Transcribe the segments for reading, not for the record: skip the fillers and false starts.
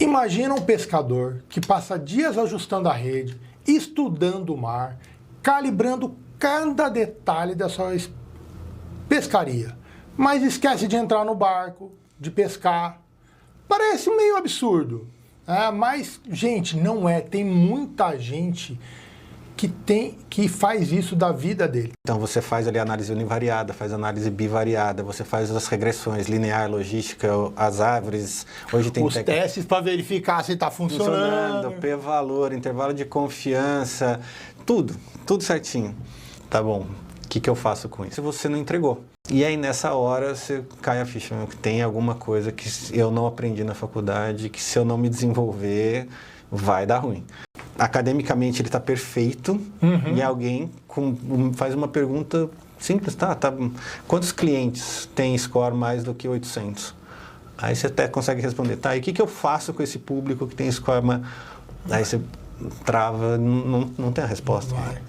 Imagina um pescador que passa dias ajustando a rede, estudando o mar, calibrando cada detalhe da sua pescaria, mas esquece de entrar no barco, de pescar. Parece meio absurdo, mas, gente, não é. Tem muita gente que faz isso da vida dele. Então você faz ali análise univariada, faz análise bivariada, você faz as regressões, linear, logística, as árvores. Hoje tem os testes para verificar se está funcionando. P-valor, intervalo de confiança, tudo certinho. Tá bom, o que eu faço com isso? Se você não entregou. E aí nessa hora você cai a ficha, que tem alguma coisa que eu não aprendi na faculdade, que se eu não me desenvolver, vai dar ruim. Academicamente ele está perfeito e alguém faz uma pergunta simples, tá? Quantos clientes tem score mais do que 800? Aí você até consegue responder, tá? E o que eu faço com esse público que tem score mais... Aí você trava, não tem a resposta. Vai.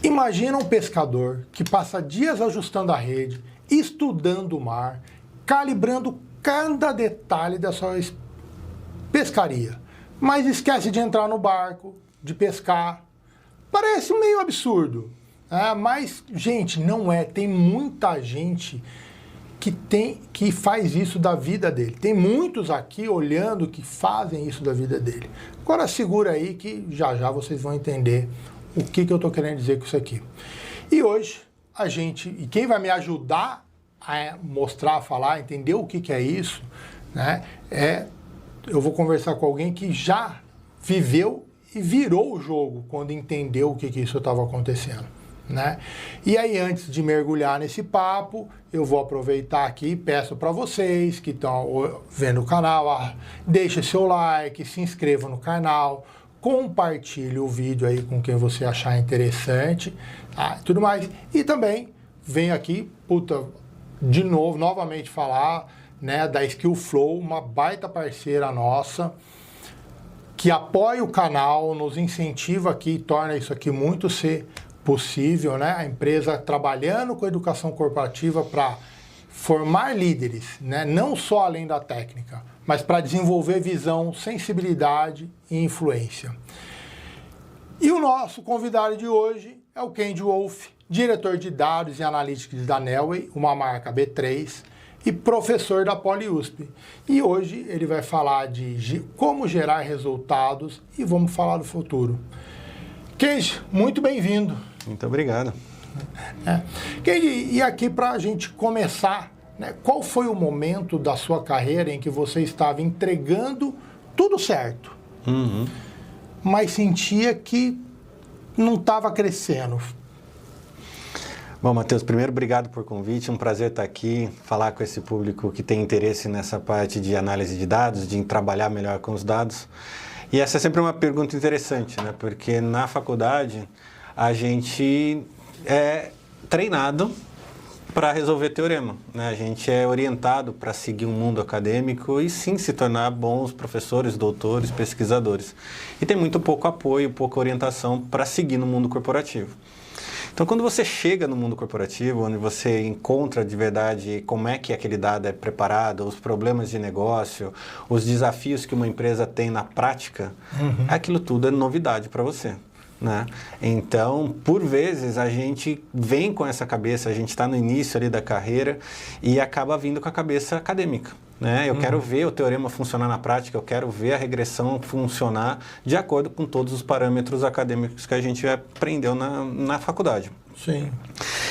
Imagina um pescador que passa dias ajustando a rede, estudando o mar, calibrando cada detalhe da sua pescaria, mas esquece de entrar no barco, de pescar. Parece meio absurdo, mas, gente, não é. Tem muita gente que faz isso da vida dele. Tem muitos aqui olhando que fazem isso da vida dele. Agora segura aí que já vocês vão entender o que eu estou querendo dizer com isso aqui. E hoje, e quem vai me ajudar a mostrar, a falar, entender o que é isso, eu vou conversar com alguém que já viveu e virou o jogo quando entendeu o que isso estava acontecendo, E aí, antes de mergulhar nesse papo, eu vou aproveitar aqui e peço para vocês que estão vendo o canal, deixe seu like, se inscreva no canal, compartilhe o vídeo aí com quem você achar interessante, tudo mais. E também venho aqui, de novo, novamente falar, da Skillflow, uma baita parceira nossa, que apoia o canal, nos incentiva aqui e torna isso aqui muito ser possível, A empresa trabalhando com educação corporativa para formar líderes, não só além da técnica, mas para desenvolver visão, sensibilidade e influência. E o nosso convidado de hoje é o Kendi Wolff, diretor de dados e analytics da Nelway, uma marca B3, e professor da PoliUSP. E hoje ele vai falar de como gerar resultados e vamos falar do futuro. Kendi, muito bem-vindo. Muito obrigado. Kendi, e aqui para a gente começar, qual foi o momento da sua carreira em que você estava entregando tudo certo, mas sentia que não estava crescendo? Bom, Matheus, primeiro, obrigado por convite, um prazer estar aqui, falar com esse público que tem interesse nessa parte de análise de dados, de trabalhar melhor com os dados. E essa é sempre uma pergunta interessante, porque na faculdade a gente é treinado para resolver teorema, A gente é orientado para seguir um mundo acadêmico e sim se tornar bons professores, doutores, pesquisadores. E tem muito pouco apoio, pouca orientação para seguir no mundo corporativo. Então, quando você chega no mundo corporativo, onde você encontra de verdade como é que aquele dado é preparado, os problemas de negócio, os desafios que uma empresa tem na prática, aquilo tudo é novidade para você. Então, por vezes, a gente vem com essa cabeça, a gente está no início ali da carreira e acaba vindo com a cabeça acadêmica. Eu quero ver o teorema funcionar na prática, eu quero ver a regressão funcionar de acordo com todos os parâmetros acadêmicos que a gente aprendeu na faculdade. Sim.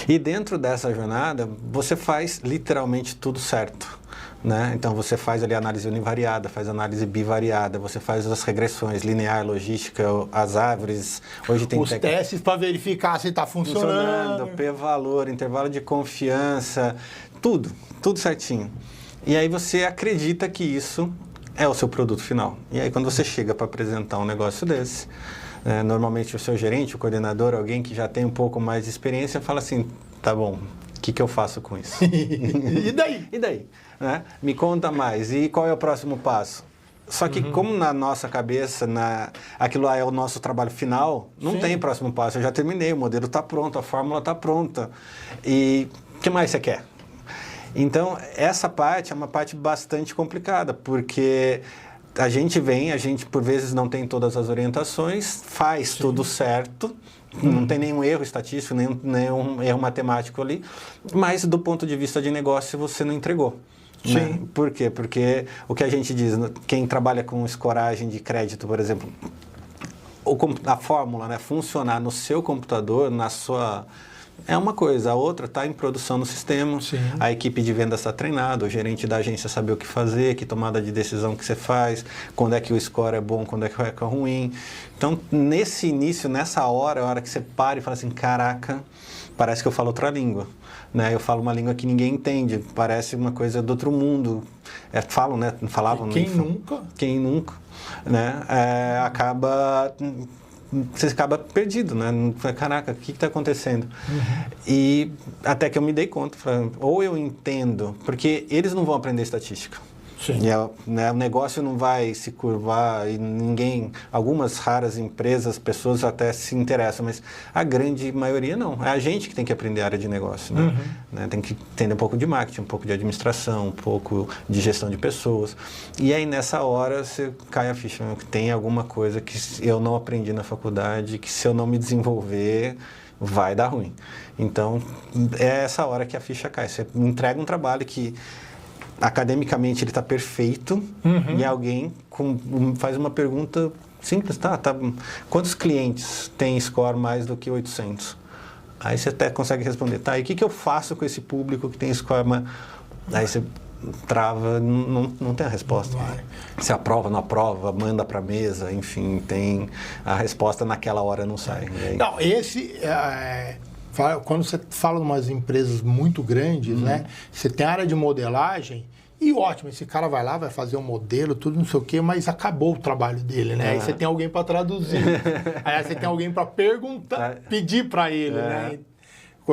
E dentro dessa jornada, você faz literalmente tudo certo. Então você faz ali análise univariada, faz análise bivariada, você faz as regressões, linear, logística, as árvores. Hoje tem os testes para verificar se está funcionando. P-valor, intervalo de confiança, tudo certinho. E aí você acredita que isso é o seu produto final. E aí quando você chega para apresentar um negócio desse, normalmente o seu gerente, o coordenador, alguém que já tem um pouco mais de experiência, fala assim, tá bom, o que eu faço com isso? E daí? E daí? Me conta mais. E qual é o próximo passo? Só que como na nossa cabeça, aquilo lá é o nosso trabalho final, não tem próximo passo. Eu já terminei, o modelo está pronto, a fórmula está pronta. E o que mais você quer? Então, essa parte é uma parte bastante complicada, porque a gente por vezes não tem todas as orientações, faz tudo certo, não tem nenhum erro estatístico, nenhum erro matemático ali, mas do ponto de vista de negócio você não entregou. Né? Por quê? Porque o que a gente diz, quem trabalha com escoragem de crédito, por exemplo, a fórmula, né, funcionar no seu computador, na sua... É uma coisa, a outra está em produção no sistema, a equipe de vendas está treinada, o gerente da agência sabe o que fazer, que tomada de decisão que você faz, quando é que o score é bom, quando é que é ruim. Então, nesse início, nessa hora, a hora que você para e fala assim, caraca, parece que eu falo outra língua. Né? Eu falo uma língua que ninguém entende, parece uma coisa do outro mundo. Falam, né? Falavam, quem nunca? Quem nunca, né? Você acaba perdido, né? Caraca, o que está acontecendo? E até que eu me dei conta, ou eu entendo, porque eles não vão aprender estatística. E, né, o negócio não vai se curvar e algumas raras empresas, pessoas até se interessam, mas a grande maioria não. É a gente que tem que aprender a área de negócio, né? Tem que entender um pouco de marketing, um pouco de administração, um pouco de gestão de pessoas. E aí nessa hora você cai a ficha, que tem alguma coisa que eu não aprendi na faculdade, que se eu não me desenvolver vai dar ruim. Então é essa hora que a ficha cai. Você entrega um trabalho que academicamente ele está perfeito e alguém faz uma pergunta simples, quantos clientes tem score mais do que 800? Aí você até consegue responder, e o que eu faço com esse público que tem score mais... Aí você trava, não tem a resposta. Se aprova, não aprova, manda para a mesa, enfim, tem a resposta naquela hora não sai. Aí... Não, quando você fala de umas empresas muito grandes, né? Você tem área de modelagem e ótimo, esse cara vai lá, vai fazer um modelo, tudo não sei o quê, mas acabou o trabalho dele, né? Aí você tem alguém para traduzir, aí você tem alguém para perguntar, pedir para ele, né?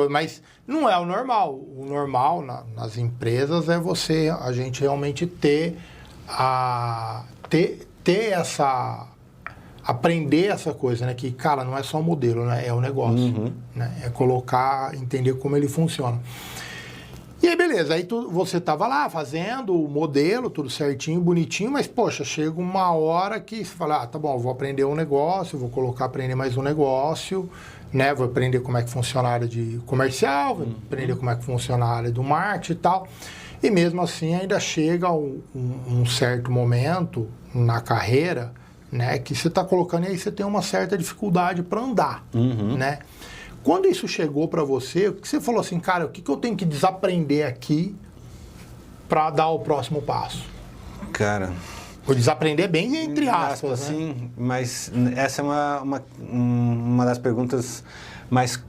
Mas não é o normal. O normal nas empresas é a gente realmente ter essa... aprender essa coisa, né? Que, cara, não é só o modelo, né? É o negócio, né? É entender como ele funciona. E aí, beleza. Aí você tava lá fazendo o modelo, tudo certinho, bonitinho, mas, poxa, chega uma hora que você fala, tá bom, eu vou aprender um negócio, vou aprender mais um negócio, né? Vou aprender como é que funciona a área de comercial, vou aprender como é que funciona a área do marketing e tal. E mesmo assim, ainda chega um certo momento na carreira, né, que você está colocando aí, você tem uma certa dificuldade para andar, né? Quando isso chegou para você, o que você falou assim, cara, o que eu tenho que desaprender aqui para dar o próximo passo? Cara... O desaprender bem entre aspas, né? Sim, mas essa é uma das perguntas mais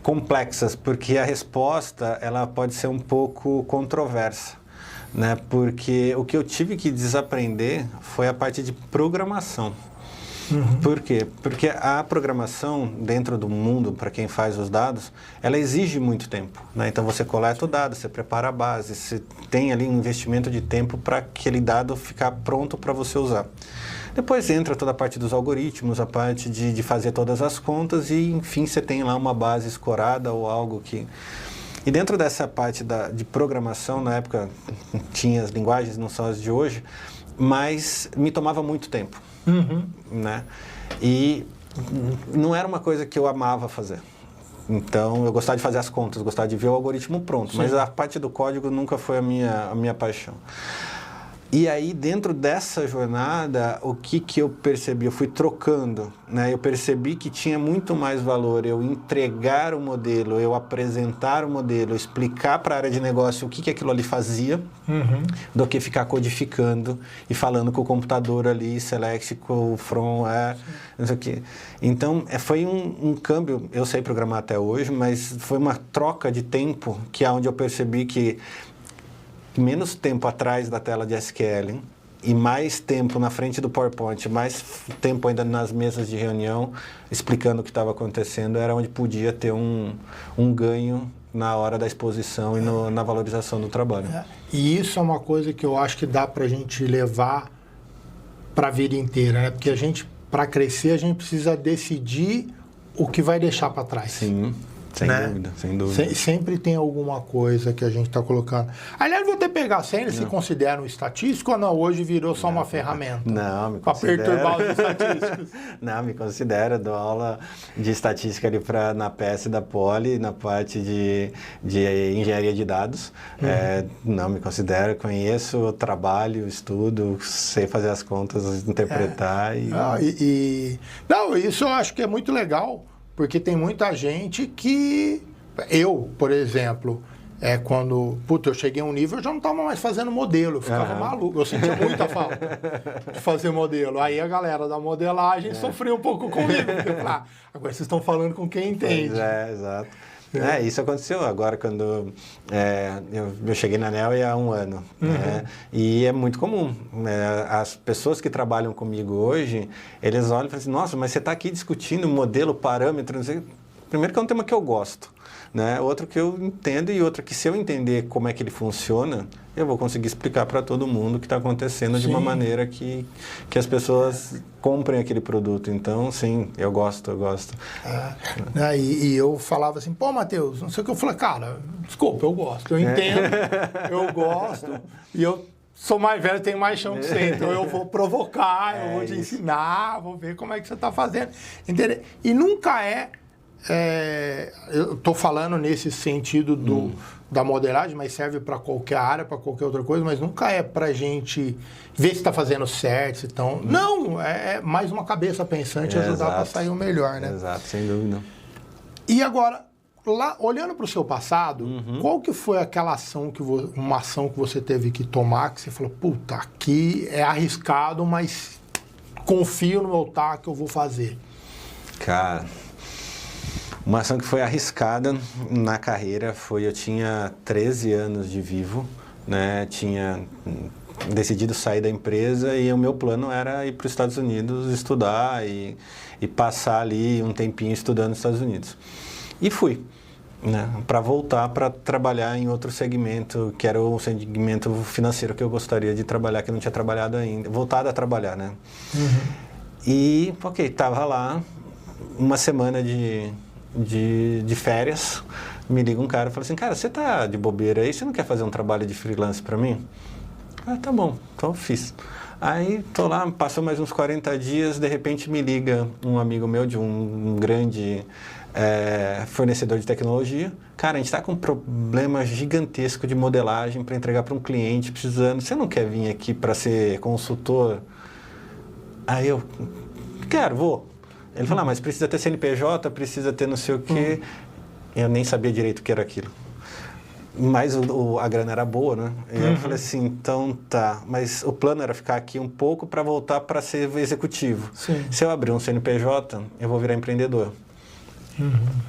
complexas, porque a resposta ela pode ser um pouco controversa. Né? Porque o que eu tive que desaprender foi a parte de programação. Por quê? Porque a programação dentro do mundo, para quem faz os dados, ela exige muito tempo. Né? Então você coleta o dado, você prepara a base, você tem ali um investimento de tempo para aquele dado ficar pronto para você usar. Depois entra toda a parte dos algoritmos, a parte de fazer todas as contas e, enfim, você tem lá uma base escorada ou algo que... E dentro dessa parte de programação, na época tinha as linguagens, não são as de hoje, mas me tomava muito tempo, né? E não era uma coisa que eu amava fazer. Então, eu gostava de fazer as contas, gostava de ver o algoritmo pronto, mas a parte do código nunca foi a minha paixão. E aí, dentro dessa jornada, o que eu percebi? Eu fui trocando, né? Eu percebi que tinha muito mais valor eu entregar o modelo, eu apresentar o modelo, explicar para a área de negócio o que aquilo ali fazia, do que ficar codificando e falando com o computador ali, select, com o from, não sei o quê. Então, foi um câmbio, eu sei programar até hoje, mas foi uma troca de tempo que é onde eu percebi que menos tempo atrás da tela de SQL e mais tempo na frente do PowerPoint, mais tempo ainda nas mesas de reunião, explicando o que estava acontecendo, era onde podia ter um ganho na hora da exposição e na valorização do trabalho. E isso é uma coisa que eu acho que dá para a gente levar para a vida inteira, né? Porque para crescer, a gente precisa decidir o que vai deixar para trás. Sim. Sem dúvida, sem dúvida. Sempre tem alguma coisa que a gente está colocando. Aliás, vou até pegar sem ele se considera um estatístico ou não? Hoje virou só uma ferramenta? Não, me considero. Para perturbar os estatísticos? Não, me considero. Dou aula de estatística ali na PS da Poli, na parte de engenharia de dados. Não, me considero, conheço, trabalho, estudo, sei fazer as contas, interpretar. Não, isso eu acho que é muito legal. Porque tem muita gente que... Eu, por exemplo, quando eu cheguei a um nível, eu já não estava mais fazendo modelo. Eu ficava maluco. Eu sentia muita falta de fazer modelo. Aí a galera da modelagem sofreu um pouco comigo. Porque eu falei, agora vocês estão falando com quem entende. Exato. Isso aconteceu agora quando eu cheguei na NEL há um ano. E é muito comum. As pessoas que trabalham comigo hoje, eles olham e falam assim, nossa, mas você está aqui discutindo modelo, parâmetro, não sei. Primeiro que é um tema que eu gosto, né? Outro que eu entendo e outro que se eu entender como é que ele funciona, eu vou conseguir explicar para todo mundo o que está acontecendo de uma maneira que as pessoas comprem aquele produto. Então, sim, eu gosto. E eu falava assim, pô, Matheus, não sei o que. Eu falei, cara, desculpa, eu gosto, eu entendo, eu gosto, e eu sou mais velho, tenho mais chão que você, então eu vou provocar, eu vou te ensinar, vou ver como é que você está fazendo. Entendeu? E nunca eu estou falando nesse sentido da modelagem, mas serve para qualquer área, para qualquer outra coisa, mas nunca é para a gente ver se está fazendo certo. Então, não, é mais uma cabeça pensante ajudar para sair o melhor, né? Exato, sem dúvida. E agora, lá, olhando para o seu passado, qual que foi aquela ação uma ação que você teve que tomar, que você falou, puta, aqui é arriscado, mas confio no meu que eu vou fazer? Cara... Uma ação que foi arriscada na carreira eu tinha 13 anos de Vivo, né? Tinha decidido sair da empresa e o meu plano era ir para os Estados Unidos estudar e passar ali um tempinho estudando nos Estados Unidos. E fui, né? Para voltar para trabalhar em outro segmento, que era o segmento financeiro que eu gostaria de trabalhar, que eu não tinha trabalhado ainda, voltado a trabalhar, né? E, estava lá, uma semana de férias, me liga um cara e fala assim, cara, você tá de bobeira aí, você não quer fazer um trabalho de freelance para mim? Tá bom, então eu fiz. Aí tô lá, passou mais uns 40 dias, de repente me liga um amigo meu de um grande fornecedor de tecnologia, cara, a gente tá com um problema gigantesco de modelagem para entregar para um cliente, precisando, você não quer vir aqui para ser consultor? Aí eu, vou. Ele falou, mas precisa ter CNPJ, precisa ter não sei o quê. Eu nem sabia direito o que era aquilo. Mas a grana era boa, né? E eu falei assim, então tá. Mas o plano era ficar aqui um pouco para voltar para ser executivo. Sim. Se eu abrir um CNPJ, eu vou virar empreendedor.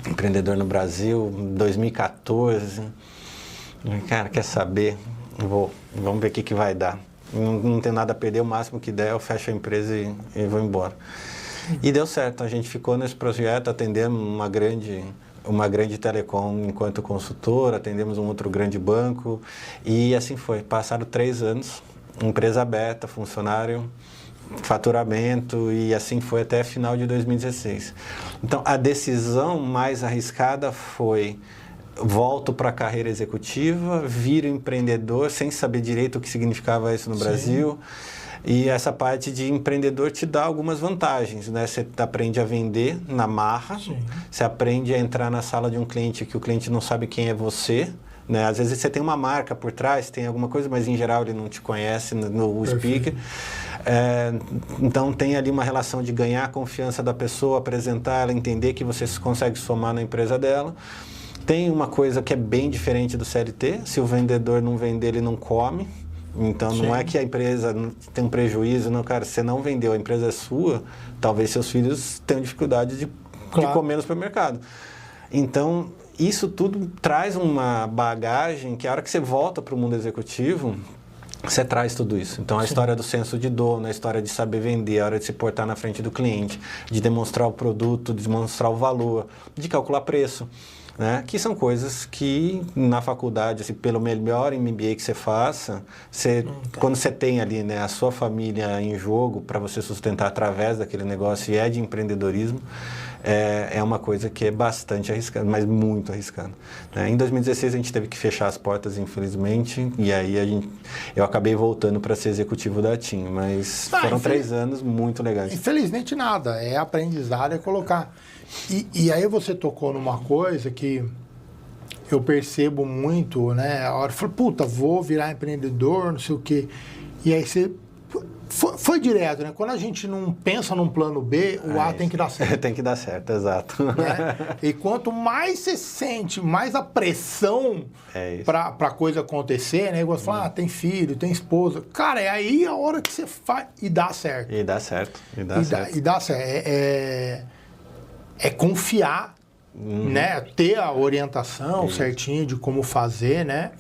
Empreendedor no Brasil, 2014. Cara, quer saber? Vamos ver o que vai dar. Não tenho nada a perder, o máximo que der, eu fecho a empresa e vou embora. E deu certo, a gente ficou nesse projeto, atendemos uma grande telecom enquanto consultor, atendemos um outro grande banco e assim foi. Passaram 3 anos, empresa aberta, funcionário, faturamento e assim foi até final de 2016. Então, a decisão mais arriscada foi: volto para a carreira executiva, viro empreendedor sem saber direito o que significava isso no Brasil. E essa parte de empreendedor te dá algumas vantagens, né? Você aprende a vender na marra, você aprende a entrar na sala de um cliente que o cliente não sabe quem é você, né? Às vezes você tem uma marca por trás, tem alguma coisa, mas em geral ele não te conhece no speaker. Então tem ali uma relação de ganhar a confiança da pessoa, apresentar ela, entender que você consegue somar na empresa dela. Tem uma coisa que é bem diferente do CLT, se o vendedor não vender, ele não come. Então, não é que a empresa tem um prejuízo, não, cara, você não vendeu, a empresa é sua, talvez seus filhos tenham dificuldade de comer no supermercado. Então, isso tudo traz uma bagagem que a hora que você volta para o mundo executivo, você traz tudo isso. Então, a história do senso de dono, a história de saber vender, a hora de se portar na frente do cliente, de demonstrar o produto, de demonstrar o valor, de calcular preço. Né? Que são coisas que na faculdade, assim, pelo melhor MBA que você faça, quando você tem ali, né, a sua família em jogo para você sustentar através daquele negócio e é de empreendedorismo, é uma coisa que é bastante arriscada, mas muito arriscada. Né? Em 2016 a gente teve que fechar as portas, infelizmente, e aí eu acabei voltando para ser executivo da TIM, mas foram 3 anos muito legais. Infelizmente nada, é aprendizado, é colocar. E aí você tocou numa coisa que eu percebo muito, né? A hora eu falo, puta, vou virar empreendedor, não sei o quê. E aí você... Foi direto, né? Quando a gente não pensa num plano B, o A tem que dar certo. Tem que dar certo, exato. Né? E quanto mais você sente, mais a pressão para a coisa acontecer, né? Igual você fala, tem filho, tem esposa. Cara, é aí a hora que você faz e dá certo. E dá certo. E dá certo. É confiar, né? Ter a orientação certinha de como fazer, né?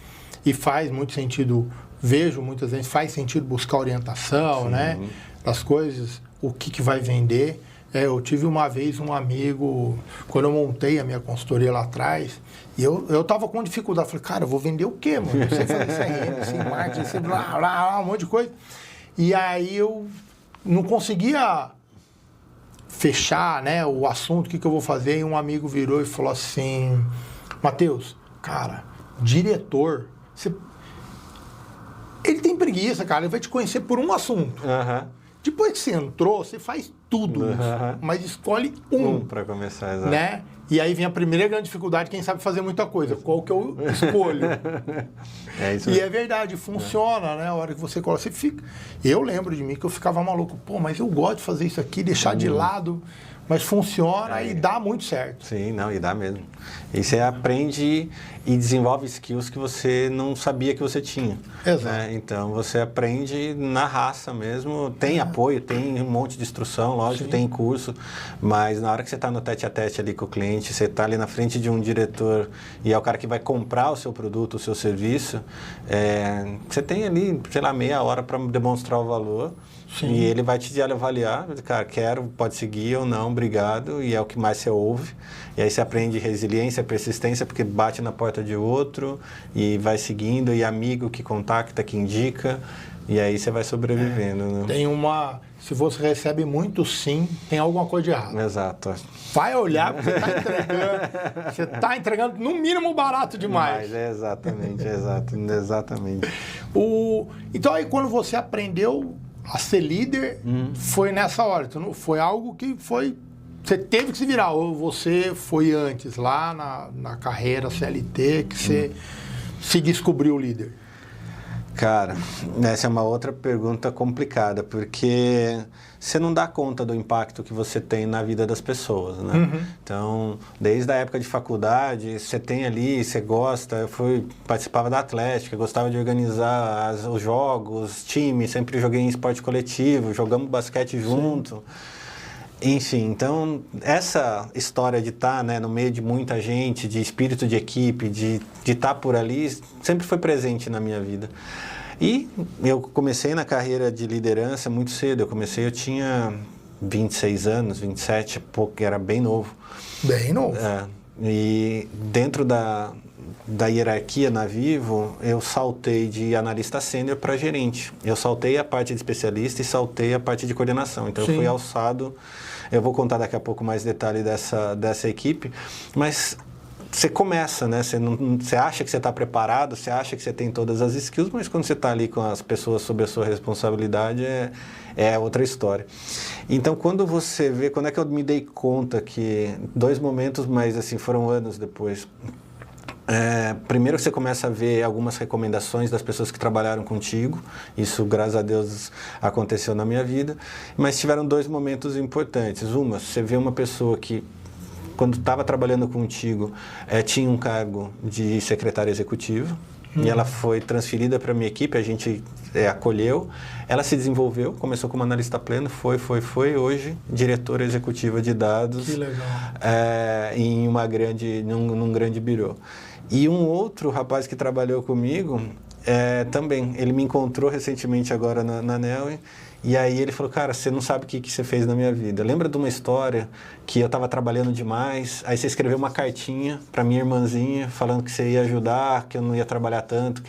E faz muito sentido... Vejo muitas vezes, faz sentido buscar orientação, né? Das coisas, o que vai vender. Eu tive uma vez um amigo, quando eu montei a minha consultoria lá atrás, e eu tava com dificuldade. Falei, cara, eu vou vender o quê, mano? Eu sei fazer CRM, sei marketing, sei blá, um monte de coisa. E aí eu não conseguia fechar, né, o assunto, o que eu vou fazer. E um amigo virou e falou assim, Matheus, cara, diretor, ele tem preguiça, cara. Ele vai te conhecer por um assunto. Depois que você entrou, você faz tudo isso. Mas escolhe um. Para começar, exato. Né? E aí vem a primeira grande dificuldade, quem sabe fazer muita coisa. Qual que eu escolho? Isso e é verdade, funciona, né? A hora que você coloca, você fica... Eu lembro de mim que eu ficava maluco. Pô, mas eu gosto de fazer isso aqui, deixar de lado... Mas funciona e dá muito certo. Sim, não, e dá mesmo. E você aprende e desenvolve skills que você não sabia que você tinha. Exato. Né? Então, você aprende na raça mesmo. Tem apoio, tem um monte de instrução, lógico, tem curso. Mas na hora que você está no tete-a-tete ali com o cliente, você está ali na frente de um diretor e é o cara que vai comprar o seu produto, o seu serviço, você tem ali, sei lá, meia hora para demonstrar o valor. Sim. E ele vai te avaliar, cara, quero, pode seguir ou não, obrigado, e é o que mais você ouve. E aí você aprende resiliência, persistência, porque bate na porta de outro e vai seguindo, e amigo que contacta, que indica, e aí você vai sobrevivendo. Né? Tem uma... Se você recebe muito sim, tem alguma coisa de errado. Exato. Vai olhar, porque você está entregando. Você está entregando, no mínimo, barato demais. Exatamente. Então aí quando você aprendeu a ser líder, foi nessa hora. Então, foi algo que foi... Você teve que se virar, ou você foi antes, lá na carreira CLT, que você se descobriu líder? Cara, essa é uma outra pergunta complicada, porque você não dá conta do impacto que você tem na vida das pessoas, né? Então, desde a época de faculdade, você tem ali, você gosta, participava da Atlética, gostava de organizar os jogos, time, sempre joguei em esporte coletivo, jogamos basquete junto. Enfim, então, essa história de estar, né, no meio de muita gente, de espírito de equipe, de estar por ali, sempre foi presente na minha vida. E eu comecei na carreira de liderança muito cedo. Eu tinha 26 anos, 27, porque era bem novo. Bem novo. E dentro da hierarquia na Vivo, eu saltei de analista sênior para gerente. Eu saltei a parte de especialista e saltei a parte de coordenação. Então, eu fui alçado... Eu vou contar daqui a pouco mais detalhe dessa equipe, mas você começa, né? Você acha que você está preparado, você acha que você tem todas as skills, mas quando você está ali com as pessoas sob a sua responsabilidade, é outra história. Então, quando você vê... Quando é que eu me dei conta que... 2 momentos, mas assim, foram anos depois... primeiro você começa a ver algumas recomendações das pessoas que trabalharam contigo. Isso, graças a Deus, aconteceu na minha vida. Mas tiveram 2 momentos importantes. Você vê uma pessoa que, quando estava trabalhando contigo, tinha um cargo de secretária executiva. E ela foi transferida para a minha equipe, a gente acolheu. Ela se desenvolveu, começou como analista pleno, foi. Hoje, diretora executiva de dados. Que legal. Num grande birô. E um outro rapaz que trabalhou comigo, também. Ele me encontrou recentemente agora na Nelly. E aí ele falou, cara, você não sabe o que você fez na minha vida. Lembra de uma história que eu estava trabalhando demais, aí você escreveu uma cartinha para minha irmãzinha, falando que você ia ajudar, que eu não ia trabalhar tanto.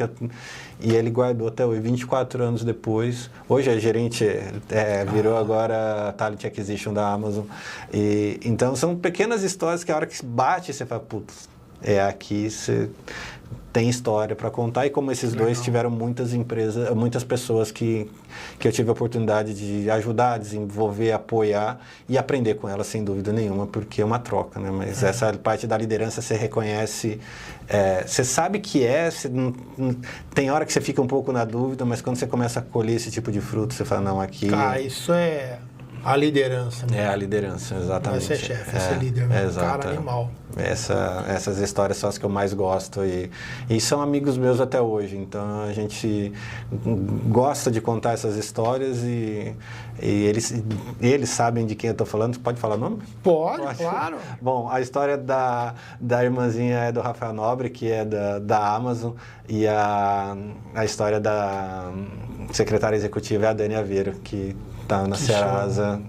E ele guardou até hoje, 24 anos depois. Hoje é gerente, virou agora Talent Acquisition da Amazon. Então são pequenas histórias que a hora que bate, você fala, putz, aqui você tem história para contar. E como esses dois tiveram muitas empresas, muitas pessoas que eu tive a oportunidade de ajudar, desenvolver, apoiar e aprender com elas, sem dúvida nenhuma, porque é uma troca, né? Mas essa parte da liderança você reconhece, você sabe que tem hora que você fica um pouco na dúvida, mas quando você começa a colher esse tipo de fruto, você fala, não, aqui... Cara, isso é a liderança. Né? É a liderança, exatamente. Não é ser chefe, é ser líder. Cara, animal. Essas histórias são as que eu mais gosto e são amigos meus até hoje. Então a gente gosta de contar essas histórias e eles sabem de quem eu estou falando. Pode falar o nome? Pode, claro. Bom, a história da irmãzinha é do Rafael Nobre, que é da Amazon, e a história da secretária executiva é a Dani Aveiro, que está na Serasa.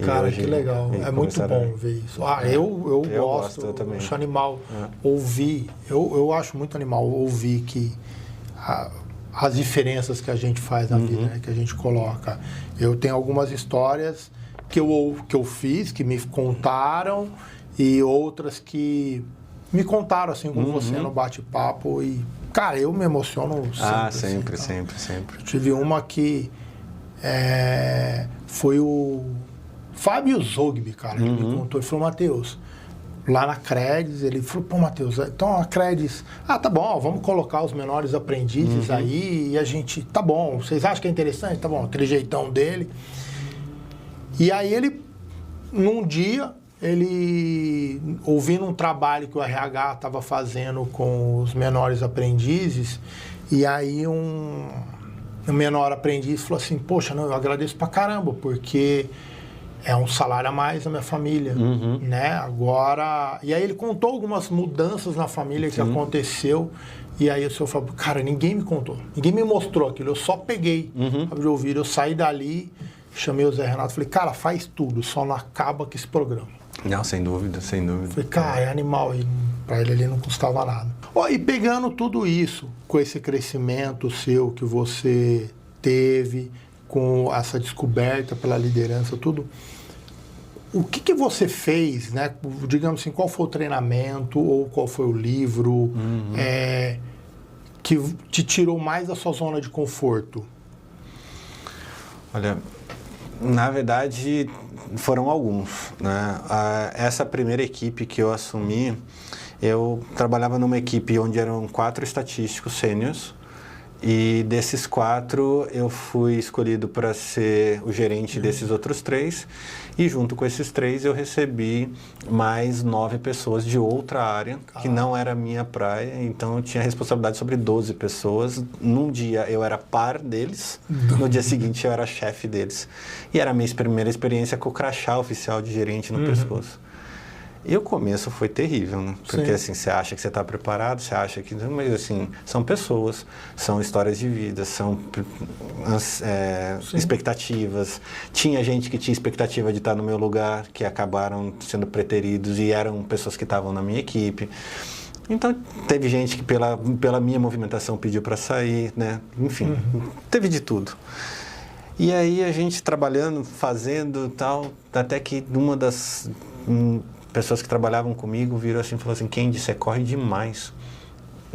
Cara, que legal. É muito bom ver isso. Eu gosto. Eu também. Acho animal ouvir. Eu acho muito animal ouvir que as diferenças que a gente faz na vida, né, que a gente coloca. Eu tenho algumas histórias que eu fiz, que me contaram, e outras que me contaram assim com você no bate-papo. E, cara, eu me emociono sempre. Sempre. Eu tive uma que foi o Fábio Zogby, cara, que me contou. Ele falou, Matheus, lá na Credis, ele falou, pô, Matheus, então a Credis, tá bom, vamos colocar os menores aprendizes aí, e a gente, tá bom, vocês acham que é interessante? Tá bom, aquele jeitão dele. E aí ele, num dia, ele, ouvindo um trabalho que o RH estava fazendo com os menores aprendizes, e aí um menor aprendiz falou assim, poxa, não, eu agradeço pra caramba, porque é um salário a mais na minha família, né? Agora... E aí ele contou algumas mudanças na família que aconteceu, e aí o senhor falou, cara, ninguém me contou, ninguém me mostrou aquilo, eu só peguei de ouvido, eu saí dali, chamei o Zé Renato, falei, cara, faz tudo, só não acaba com esse programa. Não, sem dúvida. Falei, cara, é animal, e pra ele não custava nada. E pegando tudo isso, com esse crescimento seu que você teve, com essa descoberta pela liderança, tudo, o que você fez, né? Digamos assim, qual foi o treinamento ou qual foi o livro que te tirou mais da sua zona de conforto? Olha, na verdade, foram alguns, né? Essa primeira equipe que eu assumi, eu trabalhava numa equipe onde eram 4 estatísticos sêniors, e desses 4 eu fui escolhido para ser o gerente desses outros 3, e junto com esses 3 eu recebi mais 9 pessoas de outra área, que não era a minha praia, então eu tinha responsabilidade sobre 12 pessoas. Num dia eu era par deles, no dia seguinte eu era chefe deles. E era a minha primeira experiência com o crachá oficial de gerente no pescoço. E o começo foi terrível, né? Porque assim, você acha que você está preparado, você acha que... Mas assim, são pessoas, são histórias de vida, são expectativas. Tinha gente que tinha expectativa de estar no meu lugar, que acabaram sendo preteridos e eram pessoas que estavam na minha equipe. Então, teve gente que pela minha movimentação pediu para sair, né? Enfim, teve de tudo. E aí a gente trabalhando, fazendo tal, até que uma das... pessoas que trabalhavam comigo virou assim e falou assim, Kendi, você corre demais.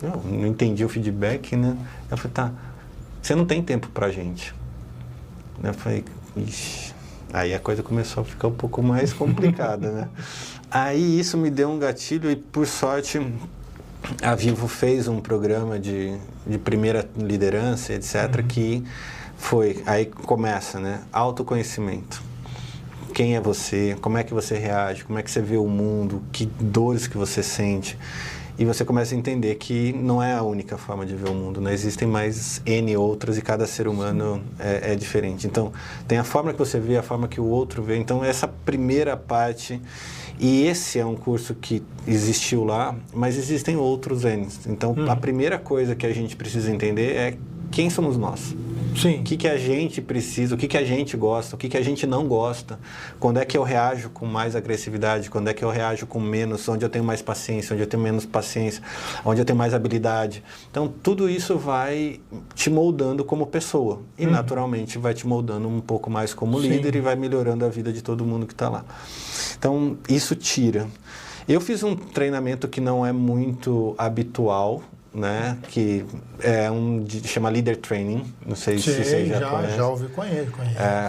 Eu não entendi o feedback, né? Eu falei, tá, você não tem tempo pra gente. Eu falei, ixi. Aí a coisa começou a ficar um pouco mais complicada, né? Aí isso me deu um gatilho e, por sorte, a Vivo fez um programa de primeira liderança, etc., que foi, aí começa, né? Autoconhecimento. Quem é você, como é que você reage, como é que você vê o mundo, que dores que você sente. e você começa a entender que não é a única forma de ver o mundo, né? Existem mais N outras e cada ser humano é diferente. Então, tem a forma que você vê, a forma que o outro vê. Então, essa primeira parte, e esse é um curso que existiu lá, mas existem outros N. Então, a primeira coisa que a gente precisa entender é quem somos nós. Sim. O que a gente precisa, o que a gente gosta, o que a gente não gosta, quando é que eu reajo com mais agressividade, quando é que eu reajo com menos, onde eu tenho mais paciência, onde eu tenho menos paciência, onde eu tenho mais habilidade. Então, tudo isso vai te moldando como pessoa e, naturalmente, vai te moldando um pouco mais como líder e vai melhorando a vida de todo mundo que está lá. Então, isso tira. Eu fiz um treinamento que não é muito habitual, né, que é chama Leader Training, não sei se você já conhece. Já ouvi, conheço.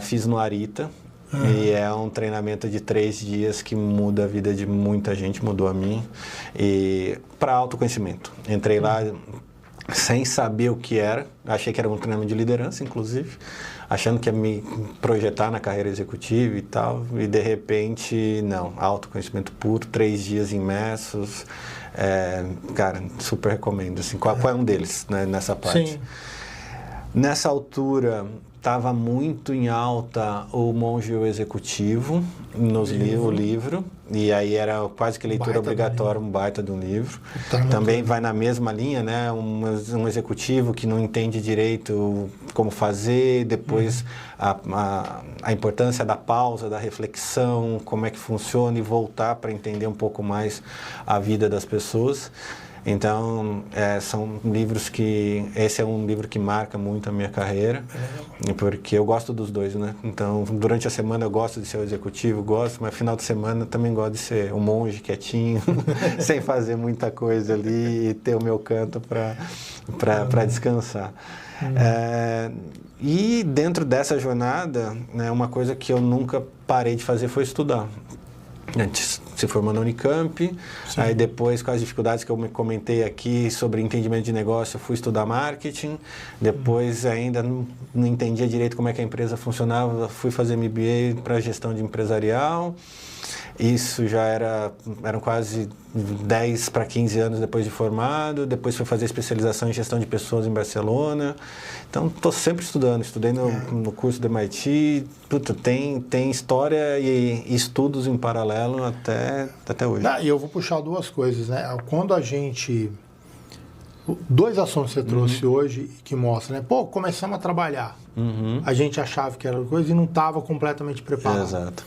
Fiz no Arita, e é um treinamento de 3 dias que muda a vida de muita gente, mudou a mim, e para autoconhecimento. Entrei lá sem saber o que era, achei que era um treinamento de liderança, inclusive, achando que ia me projetar na carreira executiva e tal, e de repente, não, autoconhecimento puro, 3 dias imersos. Cara, super recomendo. Assim, qual é um deles, né, nessa parte? Sim. Nessa altura, estava muito em alta o Monge e o Executivo, o livro, e aí era quase que leitura obrigatória, um baita de um livro. Também vai na mesma linha, né? Um executivo que não entende direito como fazer, depois a importância da pausa, da reflexão, como é que funciona e voltar para entender um pouco mais a vida das pessoas. Então, são livros que... Esse é um livro que marca muito a minha carreira, porque eu gosto dos dois, né? Então, durante a semana eu gosto de ser o executivo, mas no final de semana eu também gosto de ser um monge quietinho, sem fazer muita coisa ali e ter o meu canto para descansar. E dentro dessa jornada, né, uma coisa que eu nunca parei de fazer foi estudar. Antes se formou na Unicamp, aí depois com as dificuldades que eu comentei aqui sobre entendimento de negócio, eu fui estudar marketing, depois ainda não entendia direito como é que a empresa funcionava, fui fazer MBA para gestão de empresarial. Isso já eram quase 10 para 15 anos depois de formado, depois fui fazer especialização em gestão de pessoas em Barcelona. Então, estou sempre estudando, estudei no curso do MIT, tem história e estudos em paralelo até hoje. E eu vou puxar 2 coisas, né? Quando a gente... 2 assuntos que você trouxe hoje que mostram, né? Pô, começamos a trabalhar. A gente achava que era coisa e não estava completamente preparado. Exato.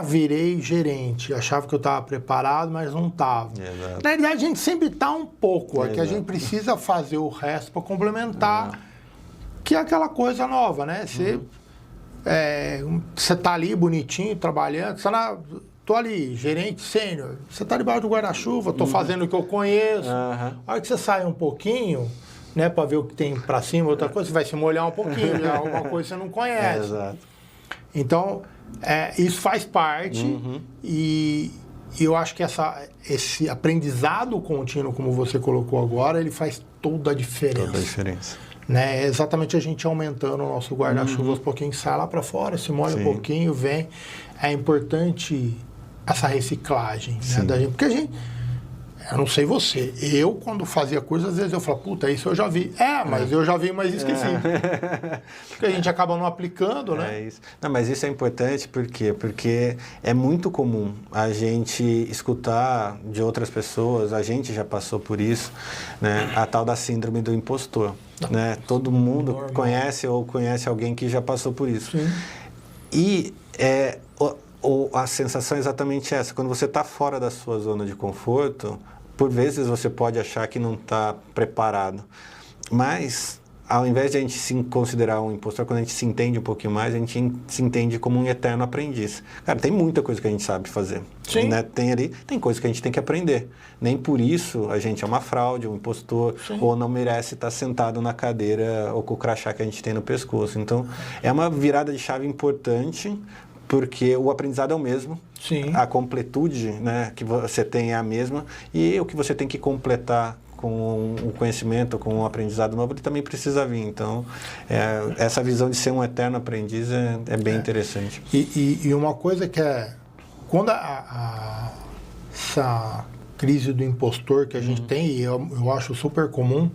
Virei gerente. Achava que eu estava preparado, mas não estava. Na realidade, a gente sempre está um pouco. É que a gente precisa fazer o resto para complementar, que é aquela coisa nova, né? Você está ali bonitinho, trabalhando, tô ali, gerente sênior, você está debaixo do guarda-chuva, estou fazendo o que eu conheço. A hora que você sai um pouquinho, né, para ver o que tem para cima, outra coisa, você vai se molhar um pouquinho, já alguma coisa que você não conhece. Exato. Então, isso faz parte e eu acho que esse aprendizado contínuo, como você colocou agora, ele faz toda a diferença. Toda a diferença. Né? É exatamente a gente aumentando o nosso guarda-chuva aos pouquinhos, sai lá para fora, se molha um pouquinho, vem. É importante essa reciclagem, né, da gente, porque a gente... Eu não sei você. Eu, quando fazia coisas, às vezes eu falo, puta, isso eu já vi. Mas eu já vi, mas esqueci. Porque a gente acaba não aplicando, né? Isso. Não, mas isso é importante por quê? Porque é muito comum a gente escutar de outras pessoas, a gente já passou por isso, né? A tal da síndrome do impostor. Né? Todo mundo conhece ou conhece alguém que já passou por isso. E a sensação é exatamente essa. Quando você está fora da sua zona de conforto, por vezes você pode achar que não está preparado. Mas, ao invés de a gente se considerar um impostor, quando a gente se entende um pouquinho mais, a gente se entende como um eterno aprendiz. Cara, tem muita coisa que a gente sabe fazer. Né? Tem coisa que a gente tem que aprender. Nem por isso a gente é uma fraude, um impostor, ou não merece estar sentado na cadeira ou com o crachá que a gente tem no pescoço. Então, é uma virada de chave importante, porque o aprendizado é o mesmo, a completude, né, que você tem é a mesma, e o que você tem que completar com o conhecimento, com o aprendizado novo, ele também precisa vir. Então, essa visão de ser um eterno aprendiz é bem interessante. E uma coisa que quando crise do impostor que a gente tem, e eu acho super comum,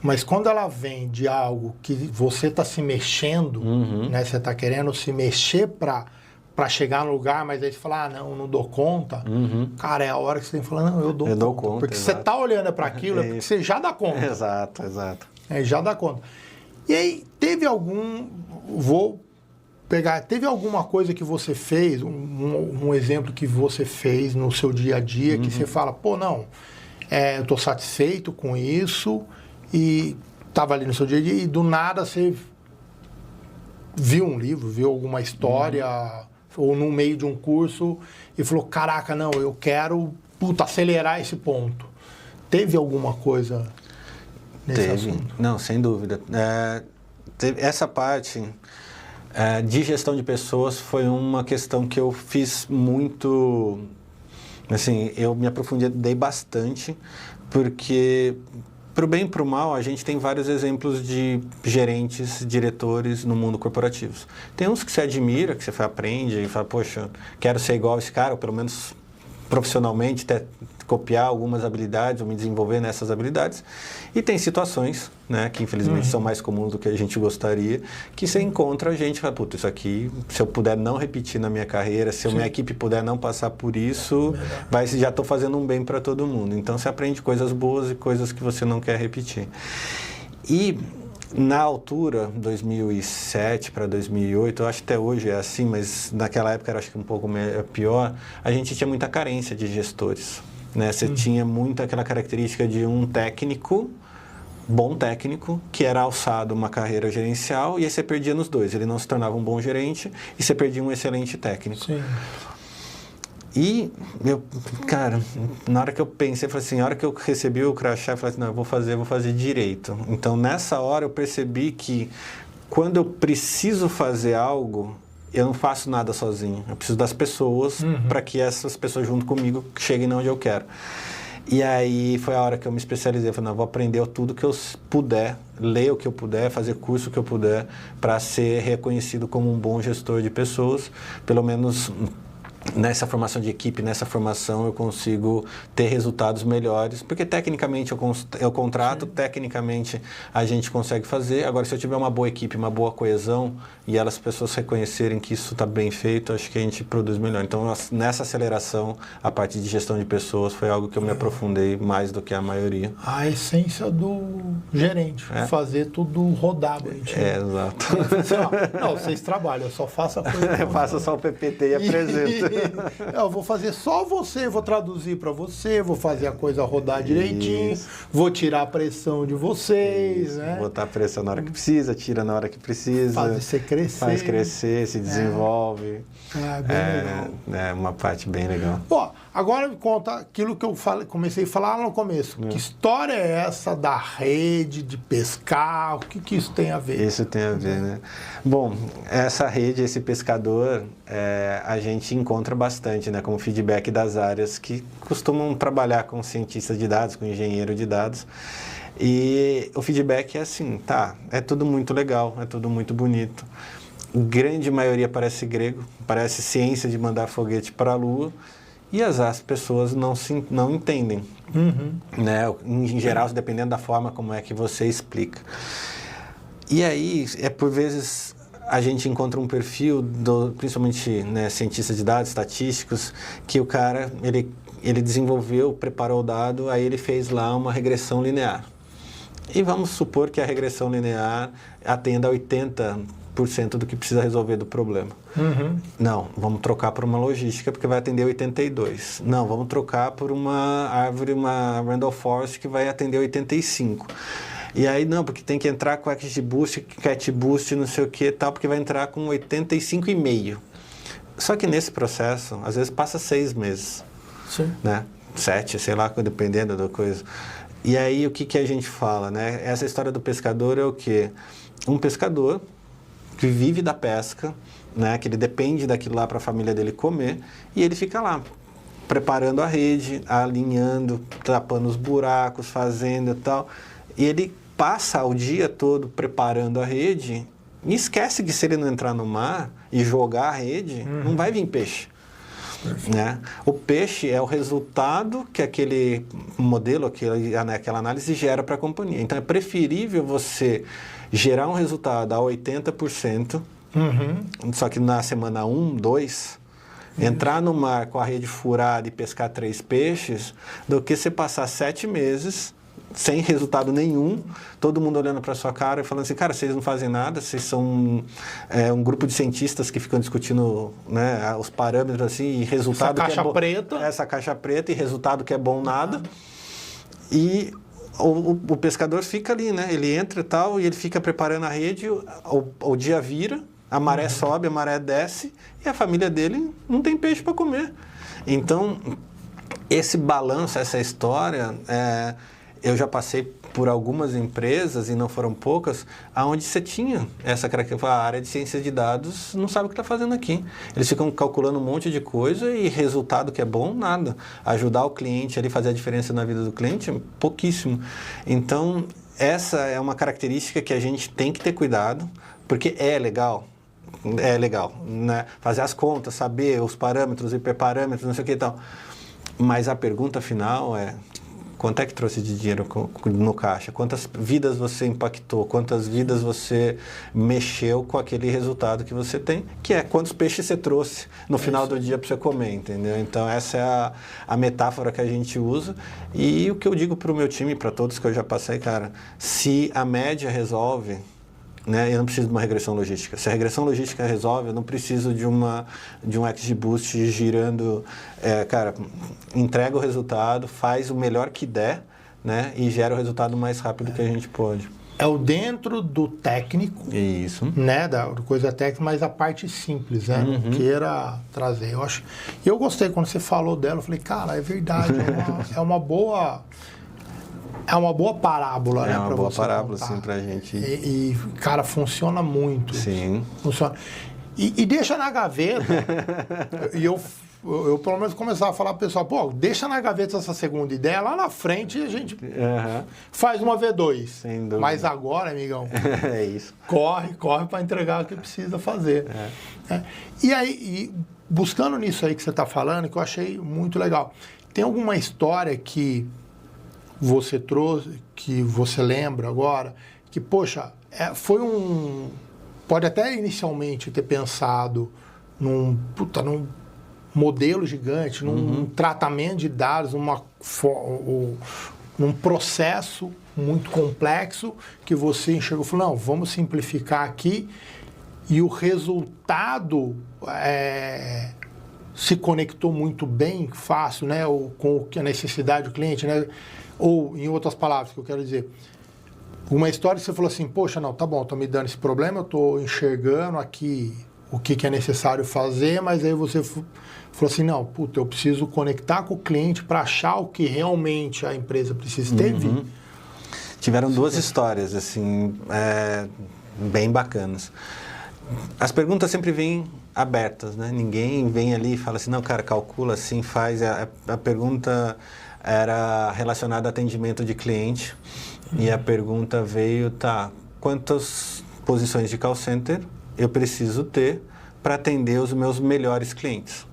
mas quando ela vem de algo que você está se mexendo, né? Você está querendo se mexer para chegar no lugar, mas aí você fala, não dou conta. Cara, é a hora que você tem que falar, não, eu dou conta. Porque exato. você tá olhando para aquilo, é porque você já dá conta. Exato. Já dá conta. E aí, teve alguma coisa que você fez, um exemplo que você fez no seu dia a dia, que você fala, eu tô satisfeito com isso, e tava ali no seu dia a dia, e do nada você viu um livro, viu alguma história, ou no meio de um curso, e falou, caraca, não, eu quero, acelerar esse ponto. Teve alguma coisa nesse assunto? Não, sem dúvida. Essa parte de gestão de pessoas foi uma questão que eu fiz muito, assim, eu me aprofundei bastante, porque pro bem e pro mal, a gente tem vários exemplos de gerentes, diretores no mundo corporativo. Tem uns que você admira, que você aprende e fala, poxa, quero ser igual a esse cara, ou pelo menos profissionalmente, copiar algumas habilidades ou me desenvolver nessas habilidades. E tem situações, né, que infelizmente são mais comuns do que a gente gostaria, que você encontra a gente e fala, puta, isso aqui, se eu puder não repetir na minha carreira, se a minha equipe puder não passar por isso, já estou fazendo um bem para todo mundo. Então, você aprende coisas boas e coisas que você não quer repetir. E na altura, 2007 para 2008, eu acho que até hoje é assim, mas naquela época era acho que um pouco pior, a gente tinha muita carência de gestores. Né? Você tinha muito aquela característica de um bom técnico, que era alçado uma carreira gerencial, e aí você perdia nos dois. Ele não se tornava um bom gerente e você perdia um excelente técnico. Sim. E, cara, na hora que eu pensei, falei assim, na hora que eu recebi o crachá, eu falei assim, não, eu vou fazer direito. Então, nessa hora, eu percebi que quando eu preciso fazer algo, eu não faço nada sozinho. Eu preciso das pessoas para que essas pessoas junto comigo cheguem onde eu quero. E aí foi a hora que eu me especializei. Eu falei, não, eu vou aprender tudo que eu puder, ler o que eu puder, fazer curso que eu puder, para ser reconhecido como um bom gestor de pessoas, pelo menos nessa formação de equipe, nessa formação eu consigo ter resultados melhores, porque tecnicamente eu contrato, tecnicamente a gente consegue fazer. Agora, se eu tiver uma boa equipe, uma boa coesão e as pessoas reconhecerem que isso está bem feito, acho que a gente produz melhor. Então, nessa aceleração, a parte de gestão de pessoas foi algo que eu me aprofundei mais do que a maioria. A essência do gerente, fazer tudo rodar. Exato. Não, vocês trabalham, eu só faço a coisa. Eu faço só o PPT e apresento. Eu vou fazer só você, vou traduzir para você, vou fazer a coisa rodar direitinho, vou tirar a pressão de vocês, né? Botar a pressão na hora que precisa, tira na hora que precisa. Fazer você crescer. Faz crescer, se desenvolve. Bem legal. É uma parte bem legal. Bom, agora me conta aquilo que eu comecei a falar lá no começo. Que história é essa da rede, de pescar? O que isso tem a ver? Isso tem a ver, né? Bom, essa rede, esse pescador, a gente encontra bastante, né? Como feedback das áreas que costumam trabalhar com cientistas de dados, com engenheiro de dados. E o feedback é assim, é tudo muito legal, é tudo muito bonito. Grande maioria parece grego, parece ciência de mandar foguete para a Lua, e as pessoas não entendem. Né? Em geral, dependendo da forma como é que você explica. E aí, por vezes, a gente encontra um perfil, principalmente, né, cientistas de dados, estatísticos, que o cara, ele desenvolveu, preparou o dado, aí ele fez lá uma regressão linear. E vamos supor que a regressão linear atenda a 80% do que precisa resolver do problema. Não, vamos trocar por uma logística, porque vai atender 82%. Não, vamos trocar por uma árvore, uma Randall Forest, que vai atender 85%. E aí, não, porque tem que entrar com XGBoost, CatBoost, não sei o que e tal, porque vai entrar com 85,5%. Só que nesse processo, às vezes passa 6 meses. Sim. Né? 7, sei lá, dependendo da coisa. E aí, o que a gente fala, né? Essa história do pescador é o quê? Um pescador que vive da pesca, né? Que ele depende daquilo lá para a família dele comer, e ele fica lá, preparando a rede, alinhando, tapando os buracos, fazendo e tal. E ele passa o dia todo preparando a rede e esquece que se ele não entrar no mar e jogar a rede, não vai vir peixe. Né? O peixe é o resultado que aquele modelo, aquela análise gera para a companhia. Então, é preferível você gerar um resultado a 80%, só que na semana 1, 2, entrar no mar com a rede furada e pescar 3 peixes, do que você passar 7 meses sem resultado nenhum, todo mundo olhando para sua cara e falando assim, cara, vocês não fazem nada, vocês são um grupo de cientistas que ficam discutindo, né, os parâmetros assim, e resultado essa caixa preta e resultado que é bom nada. E o pescador fica ali, né? Ele entra e tal, e ele fica preparando a rede, o dia vira, a maré sobe, a maré desce, e a família dele não tem peixe para comer. Então, esse balanço, essa história, eu já passei por algumas empresas, e não foram poucas, onde você tinha essa característica, a área de ciência de dados não sabe o que está fazendo aqui. Eles ficam calculando um monte de coisa e resultado que é bom, nada. Ajudar o cliente ali, fazer a diferença na vida do cliente, pouquíssimo. Então, essa é uma característica que a gente tem que ter cuidado, porque é legal, né? Fazer as contas, saber os parâmetros, hiperparâmetros, não sei o que e tal. Mas a pergunta final é: quanto é que trouxe de dinheiro no caixa? Quantas vidas você impactou? Quantas vidas você mexeu com aquele resultado que você tem? Que é quantos peixes você trouxe no final do dia para você comer, entendeu? Então, essa é a metáfora que a gente usa. E o que eu digo para o meu time, para todos que eu já passei, cara, se a média resolve, né, eu não preciso de uma regressão logística. Se a regressão logística resolve, eu não preciso de um XGBoost girando. Cara, entrega o resultado, faz o melhor que der, né, e gera o resultado mais rápido que a gente pode. É o dentro do técnico, isso, né, da coisa técnica, mas a parte simples, né, não queira trazer. Eu gostei quando você falou dela, eu falei, cara, é verdade, é uma boa parábola, né? É uma boa parábola, contar. Sim, pra gente. Cara, funciona muito. Sim. Funciona. E deixa na gaveta. E eu, pelo menos, começava a falar pro pessoal, pô, deixa na gaveta essa segunda ideia, lá na frente a gente faz uma V2. Sem dúvida. Mas agora, amigão, é isso. Corre para entregar o que precisa fazer. E aí, buscando nisso aí que você está falando, que eu achei muito legal. Tem alguma história que você trouxe, que você lembra agora, que, poxa, foi pode até inicialmente ter pensado num modelo gigante, num tratamento de dados, num processo muito complexo, que você enxergou e falou, não, vamos simplificar aqui, e o resultado se conectou muito bem, fácil, né, com a necessidade do cliente, né? Ou, em outras palavras, que eu quero dizer, uma história que você falou assim, poxa, não, tá bom, tô me dando esse problema, eu tô enxergando aqui o que é necessário fazer, mas aí você falou assim, não, puta, eu preciso conectar com o cliente para achar o que realmente a empresa precisa. Teve? Tiveram duas histórias, assim, bem bacanas. As perguntas sempre vêm abertas, né? Ninguém vem ali e fala assim, não, cara, calcula assim, faz. A pergunta era relacionada a atendimento de cliente. E a pergunta veio, quantas posições de call center eu preciso ter para atender os meus melhores clientes?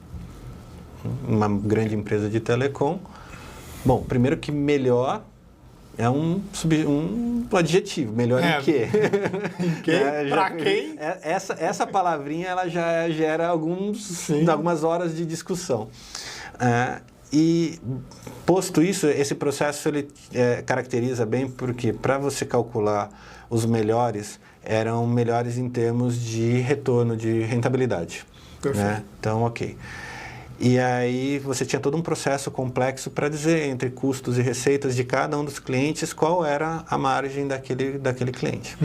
Uma grande empresa de telecom. Bom, primeiro que melhor é um adjetivo, melhor em quê? Em quê? Para quem? Essa palavrinha ela já gera algumas horas de discussão. E posto isso, esse processo ele caracteriza bem porque para você calcular os melhores, eram melhores em termos de retorno, de rentabilidade. Perfeito. Né? Então, ok. E aí você tinha todo um processo complexo para dizer entre custos e receitas de cada um dos clientes qual era a margem daquele cliente.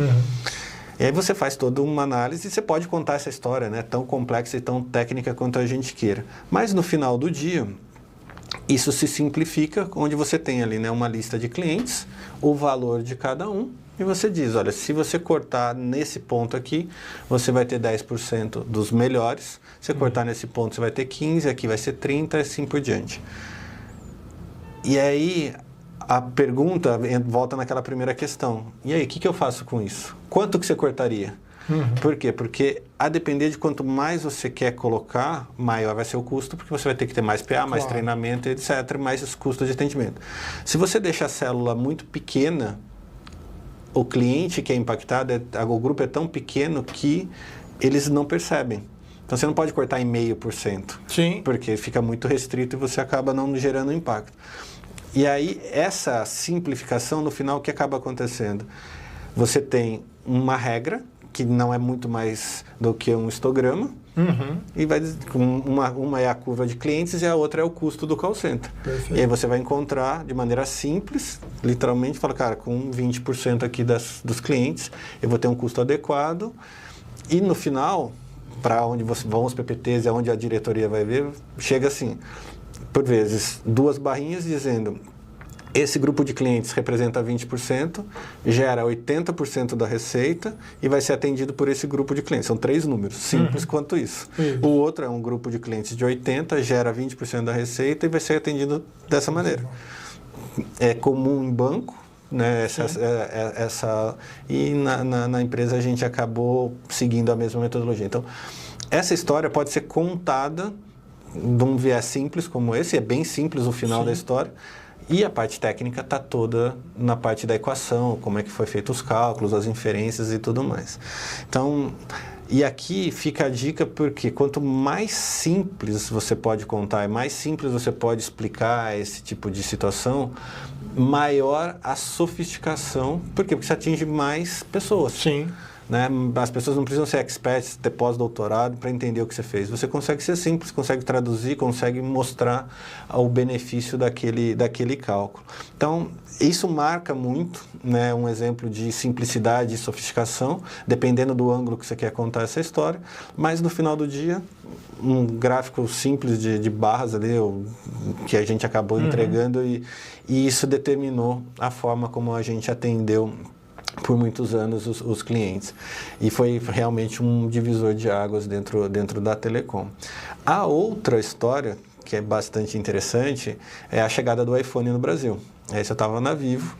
E aí você faz toda uma análise e você pode contar essa história, né, tão complexa e tão técnica quanto a gente queira. Mas no final do dia, isso se simplifica, onde você tem ali, né, uma lista de clientes, o valor de cada um, e você diz, olha, se você cortar nesse ponto aqui, você vai ter 10% dos melhores, se cortar nesse ponto você vai ter 15%, aqui vai ser 30%, assim por diante. E aí a pergunta volta naquela primeira questão, e aí, o que eu faço com isso? Quanto que você cortaria? Por quê? Porque a depender de quanto mais você quer colocar, maior vai ser o custo, porque você vai ter que ter mais PA, mais treinamento, etc., mais os custos de atendimento. Se você deixa a célula muito pequena, o cliente que é impactado, o grupo é tão pequeno que eles não percebem. Então, você não pode cortar em 0,5%. Sim. Porque fica muito restrito e você acaba não gerando impacto. E aí, essa simplificação, no final, o que acaba acontecendo? Você tem uma regra, que não é muito mais do que um histograma, e uma é a curva de clientes e a outra é o custo do call center. Perfeito. E aí você vai encontrar de maneira simples, literalmente, fala, cara, com 20% aqui dos clientes, eu vou ter um custo adequado, e no final, para onde vão os PPTs e aonde a diretoria vai ver, chega assim, por vezes, 2 barrinhas dizendo: esse grupo de clientes representa 20%, gera 80% da receita e vai ser atendido por esse grupo de clientes. São 3 números, simples quanto isso. O outro é um grupo de clientes de 80%, gera 20% da receita e vai ser atendido dessa maneira. É comum em banco, né? E na empresa a gente acabou seguindo a mesma metodologia. Então, essa história pode ser contada de um viés simples como esse, é bem simples o final da história, e a parte técnica está toda na parte da equação, como é que foi feito os cálculos, as inferências e tudo mais. Então, e aqui fica a dica, porque quanto mais simples você pode contar, e mais simples você pode explicar esse tipo de situação, maior a sofisticação. Por quê? Porque você atinge mais pessoas. Sim. Né? As pessoas não precisam ser experts, ter pós-doutorado para entender o que você fez. Você consegue ser simples, consegue traduzir, consegue mostrar o benefício daquele cálculo. Então, isso marca muito, né, um exemplo de simplicidade e sofisticação, dependendo do ângulo que você quer contar essa história, mas no final do dia, um gráfico simples de barras ali, que a gente acabou entregando, e isso determinou a forma como a gente atendeu por muitos anos os clientes. E foi realmente um divisor de águas dentro da Telecom. A outra história, que é bastante interessante, é a chegada do iPhone no Brasil. Aí você estava na Vivo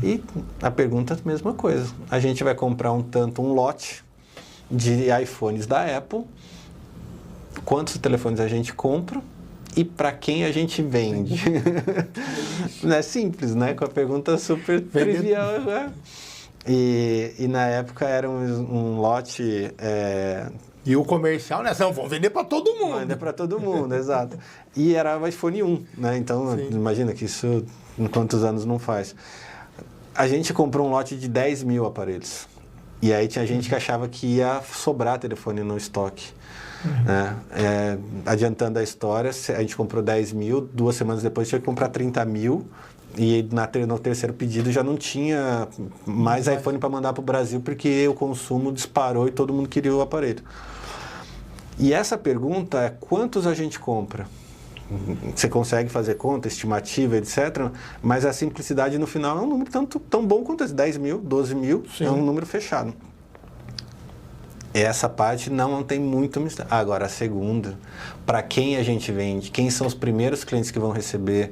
e a pergunta é a mesma coisa. A gente vai comprar um lote de iPhones da Apple, quantos telefones a gente compra e para quem a gente vende? Não é simples, né? Com a pergunta super trivial, né? E na época era um lote... E o comercial, né? Não, vão vender para todo mundo. Vender para todo mundo, exato. E era o iPhone 1, né? Então, imagina que isso, em quantos anos não faz. A gente comprou um lote de 10 mil aparelhos. E aí tinha gente que achava que ia sobrar telefone no estoque. Né? Adiantando a história, a gente comprou 10 mil, 2 semanas depois tinha que comprar 30 mil. E no terceiro pedido já não tinha mais iPhone para mandar para o Brasil, porque o consumo disparou e todo mundo queria o aparelho. E essa pergunta é: quantos a gente compra? Você consegue fazer conta, estimativa, etc. Mas a simplicidade no final é um número tão bom quanto esse. 10 mil, 12 mil, é um número fechado. Essa parte não tem muito mistério. Agora, a segunda, para quem a gente vende, quem são os primeiros clientes que vão receber...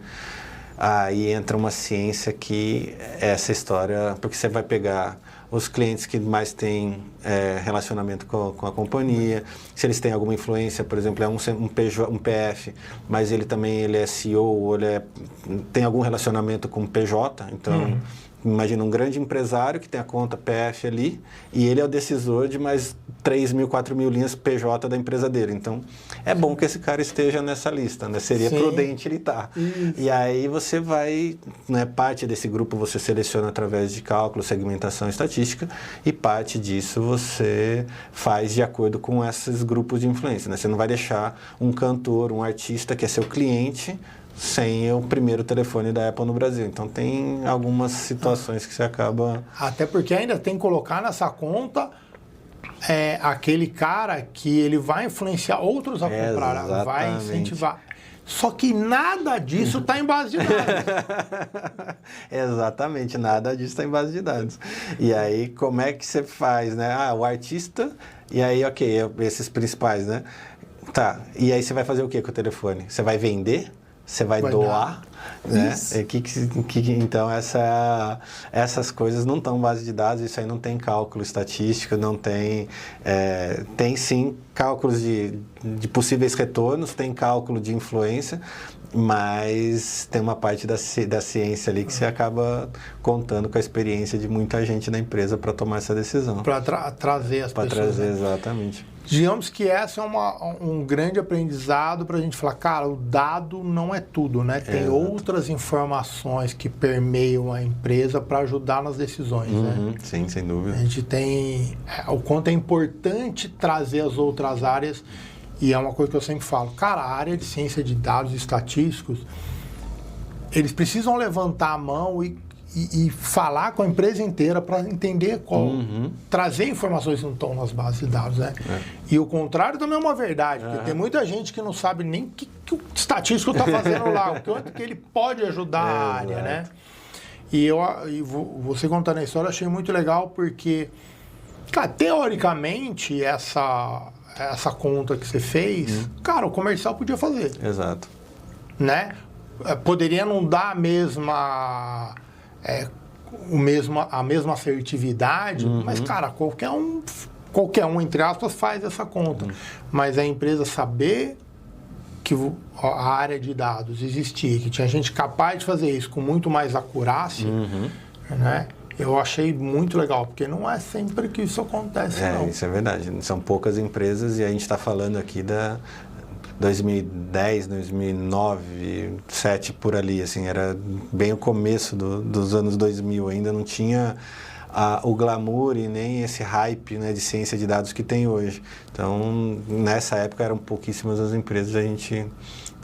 Aí entra uma ciência que essa história, porque você vai pegar os clientes que mais têm relacionamento com a companhia, se eles têm alguma influência, por exemplo, é um PF, mas ele é CEO, ou tem algum relacionamento com o PJ, então... Imagina um grande empresário que tem a conta PF ali e ele é o decisor de mais 3 mil, 4 mil linhas PJ da empresa dele. Então, é bom que esse cara esteja nessa lista, né? Seria prudente ele estar. E aí você vai, né, parte desse grupo você seleciona através de cálculo, segmentação, estatística, e parte disso você faz de acordo com esses grupos de influência, né? Você não vai deixar um cantor, um artista que é seu cliente sem o primeiro telefone da Apple no Brasil. Então, tem algumas situações que você acaba... Até porque ainda tem que colocar nessa conta aquele cara que ele vai influenciar outros a comprar, exatamente. Vai incentivar. Só que nada disso está em base de dados. Exatamente, nada disso está em base de dados. E aí, como é que você faz, né? O artista, e aí, ok, esses principais, né? Tá, e aí você vai fazer o que com o telefone? Você vai vender? Você vai doar? Né? Então, essas coisas não estão em base de dados, isso aí não tem cálculo estatístico, não tem... tem sim cálculos de possíveis retornos, tem cálculo de influência, mas tem uma parte da ciência ali que você acaba contando com a experiência de muita gente na empresa para tomar essa decisão. Para trazer as pessoas. Para trazer, né? Exatamente. Digamos que essa é um grande aprendizado para a gente falar, cara, o dado não é tudo, né? Tem outras informações que permeiam a empresa para ajudar nas decisões, né? Sim, sem dúvida. A gente tem o quanto é importante trazer as outras áreas, e é uma coisa que eu sempre falo, cara, a área de ciência de dados estatísticos, eles precisam levantar a mão e falar com a empresa inteira para entender trazer informações que não estão nas bases de dados, né? E o contrário também é uma verdade, porque tem muita gente que não sabe nem o que o estatístico está fazendo lá, o quanto que ele pode ajudar a área, né? E você contando a história, eu achei muito legal, porque, cara, teoricamente, essa conta que você fez, cara, o comercial podia fazer. Exato. Né? Poderia não dar a mesma assertividade, mas, cara, qualquer um, entre aspas, faz essa conta. Mas a empresa saber que a área de dados existia, que tinha gente capaz de fazer isso com muito mais acurácia, né? Eu achei muito legal, porque não é sempre que isso acontece, não. Isso é verdade. São poucas empresas e a gente está falando aqui da 2010, 2009, 2007, por ali, assim, era bem o começo dos anos 2000, ainda não tinha o glamour e nem esse hype, né, de ciência de dados que tem hoje. Então, nessa época eram pouquíssimas as empresas, a gente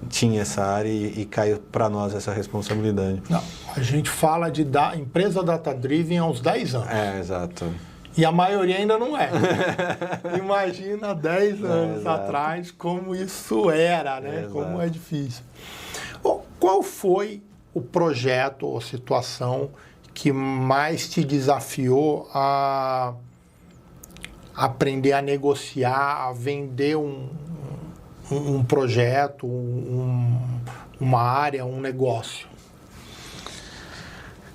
tinha essa área e caiu para nós essa responsabilidade. Não, a gente fala de empresa data-driven há uns 10 anos. Exato. E a maioria ainda não é. Imagina 10 anos atrás como isso era, né? Exato. Como é difícil. Qual foi o projeto ou situação que mais te desafiou a aprender a negociar, a vender um projeto, uma área, um negócio?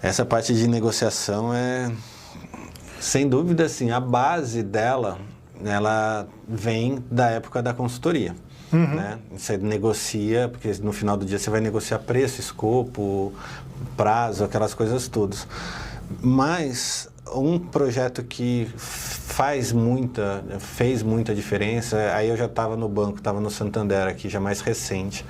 Essa parte de negociação sem dúvida, assim, a base dela, ela vem da época da consultoria. Né? Você negocia, porque no final do dia você vai negociar preço, escopo, prazo, aquelas coisas todas. Mas um projeto que fez muita diferença, aí eu já estava no banco, estava no Santander aqui, já mais recente,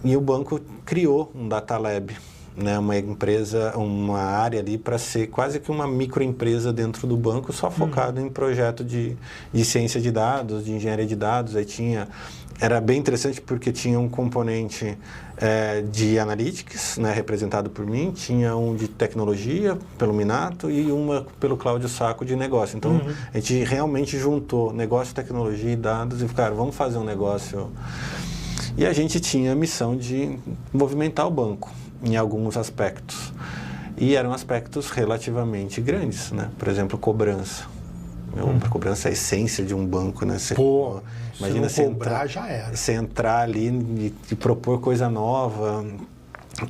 e o banco criou um Data Lab, né, uma área ali para ser quase que uma microempresa dentro do banco, só focado em projeto de ciência de dados, de engenharia de dados. Aí era bem interessante porque tinha um componente de analytics, né, representado por mim, tinha um de tecnologia pelo Minato e uma pelo Cláudio Sacco de negócio. Então, a gente realmente juntou negócio, tecnologia e dados e, cara, vamos fazer um negócio. E a gente tinha a missão de movimentar o banco em alguns aspectos. E eram aspectos relativamente grandes, né? Por exemplo, cobrança. Cobrança é a essência de um banco, né? Imagina se cobrar, já era. Você entrar ali e propor coisa nova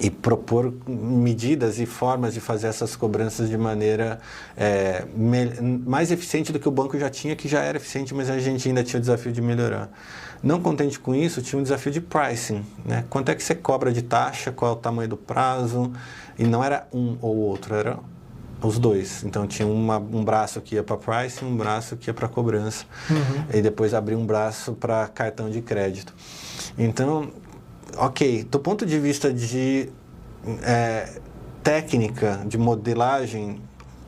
e propor medidas e formas de fazer essas cobranças de maneira mais eficiente do que o banco já tinha, que já era eficiente, mas a gente ainda tinha o desafio de melhorar. Não contente com isso, tinha um desafio de pricing, né? Quanto é que você cobra de taxa, qual é o tamanho do prazo, e não era um ou outro, era os dois. Então tinha um braço que ia para pricing, um braço que ia para cobrança, e depois abria um braço para cartão de crédito. Então, ok, do ponto de vista de técnica, de modelagem,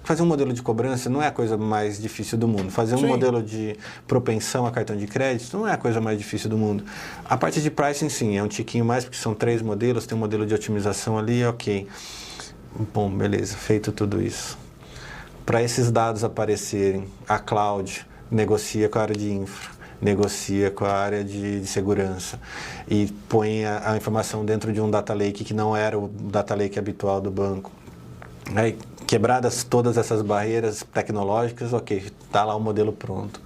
fazer um modelo de cobrança não é a coisa mais difícil do mundo. Fazer um modelo de propensão a cartão de crédito não é a coisa mais difícil do mundo. A parte de pricing, sim, é um tiquinho mais, porque são 3 modelos, tem um modelo de otimização ali, ok. Bom, beleza, feito tudo isso. Para esses dados aparecerem, a cloud negocia com a área de infra, negocia com a área de segurança e põe a informação dentro de um data lake que não era o data lake habitual do banco. Aí, quebradas todas essas barreiras tecnológicas, ok, está lá o modelo pronto.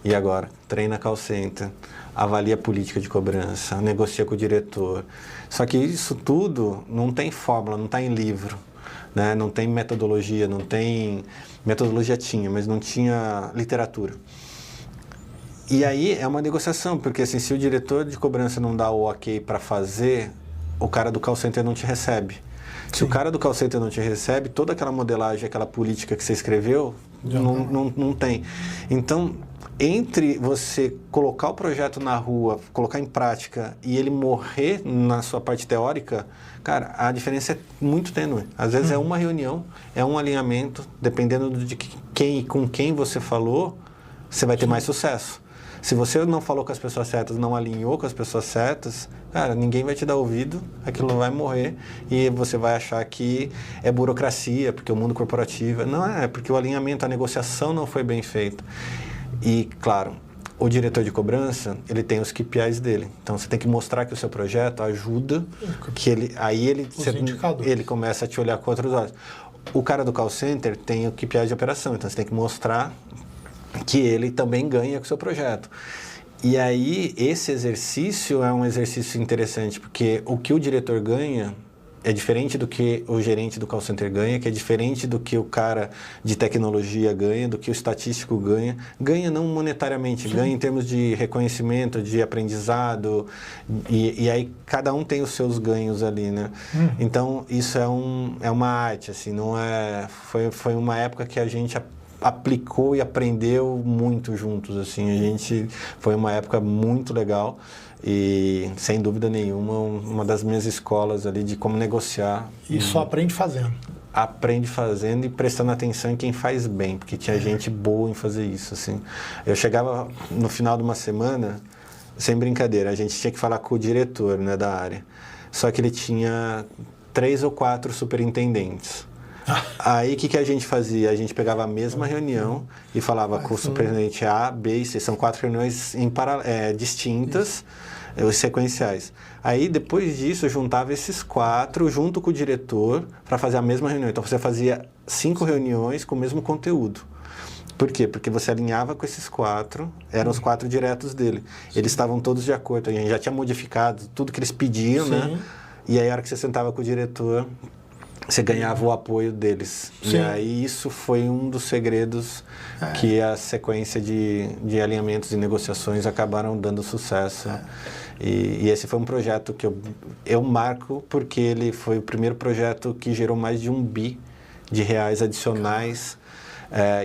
E agora? Treina call center. avalia a política de cobrança, negocia com o diretor. Só que isso tudo não tem fórmula, não está em livro, né? Não tem metodologia, não tem... Metodologia tinha, mas não tinha literatura. E aí é uma negociação, porque assim, se o diretor de cobrança não dá o ok para fazer, o cara do call center não te recebe. Se Sim. o cara do call center não te recebe, toda aquela modelagem, aquela política que você escreveu, não tem. Então, entre você colocar o projeto na rua, colocar em prática e ele morrer na sua parte teórica, cara, a diferença é muito tênue. Às vezes é uma reunião, é um alinhamento, dependendo de quem e com quem você falou, você vai ter mais sucesso. Se você não falou com as pessoas certas, não alinhou com as pessoas certas, cara, ninguém vai te dar ouvido, aquilo vai morrer e você vai achar que é burocracia, porque o mundo corporativo... Não é, porque o alinhamento, a negociação não foi bem feita. E, claro, o diretor de cobrança, ele tem os KPIs dele. Então, você tem que mostrar que o seu projeto ajuda, que ele começa a te olhar com outros olhos. O cara do call center tem o KPI de operação, então você tem que mostrar que ele também ganha com o seu projeto. E aí, esse exercício é um exercício interessante, porque o que o diretor ganha é diferente do que o gerente do call center ganha, que é diferente do que o cara de tecnologia ganha, do que o estatístico ganha. Ganha não monetariamente, Sim. ganha em termos de reconhecimento, de aprendizado, e aí cada um tem os seus ganhos ali, né? Então, isso é uma arte, assim, não é... Foi uma época que a gente aplicou e aprendeu muito juntos, assim, foi uma época muito legal e, sem dúvida nenhuma, uma das minhas escolas ali de como negociar. E só aprende fazendo. Aprende fazendo e prestando atenção em quem faz bem, porque tinha gente boa em fazer isso, assim. Eu chegava no final de uma semana, sem brincadeira, a gente tinha que falar com o diretor, né, da área, só que ele tinha 3 ou 4 superintendentes. Aí, o que a gente fazia? A gente pegava a mesma reunião e falava com o superintendente A, B e C. São 4 reuniões distintas, sequenciais. Aí, depois disso, eu juntava esses 4 junto com o diretor para fazer a mesma reunião. Então, você fazia 5 reuniões com o mesmo conteúdo. Por quê? Porque você alinhava com esses 4, eram os 4 diretos dele. Eles estavam todos de acordo, a gente já tinha modificado tudo que eles pediam, né? E aí, a hora que você sentava com o diretor... Você ganhava o apoio deles. Sim. E aí isso foi um dos segredos que a sequência de alinhamentos e negociações acabaram dando sucesso. E esse foi um projeto que eu marco porque ele foi o primeiro projeto que gerou mais de R$1 bi adicionais.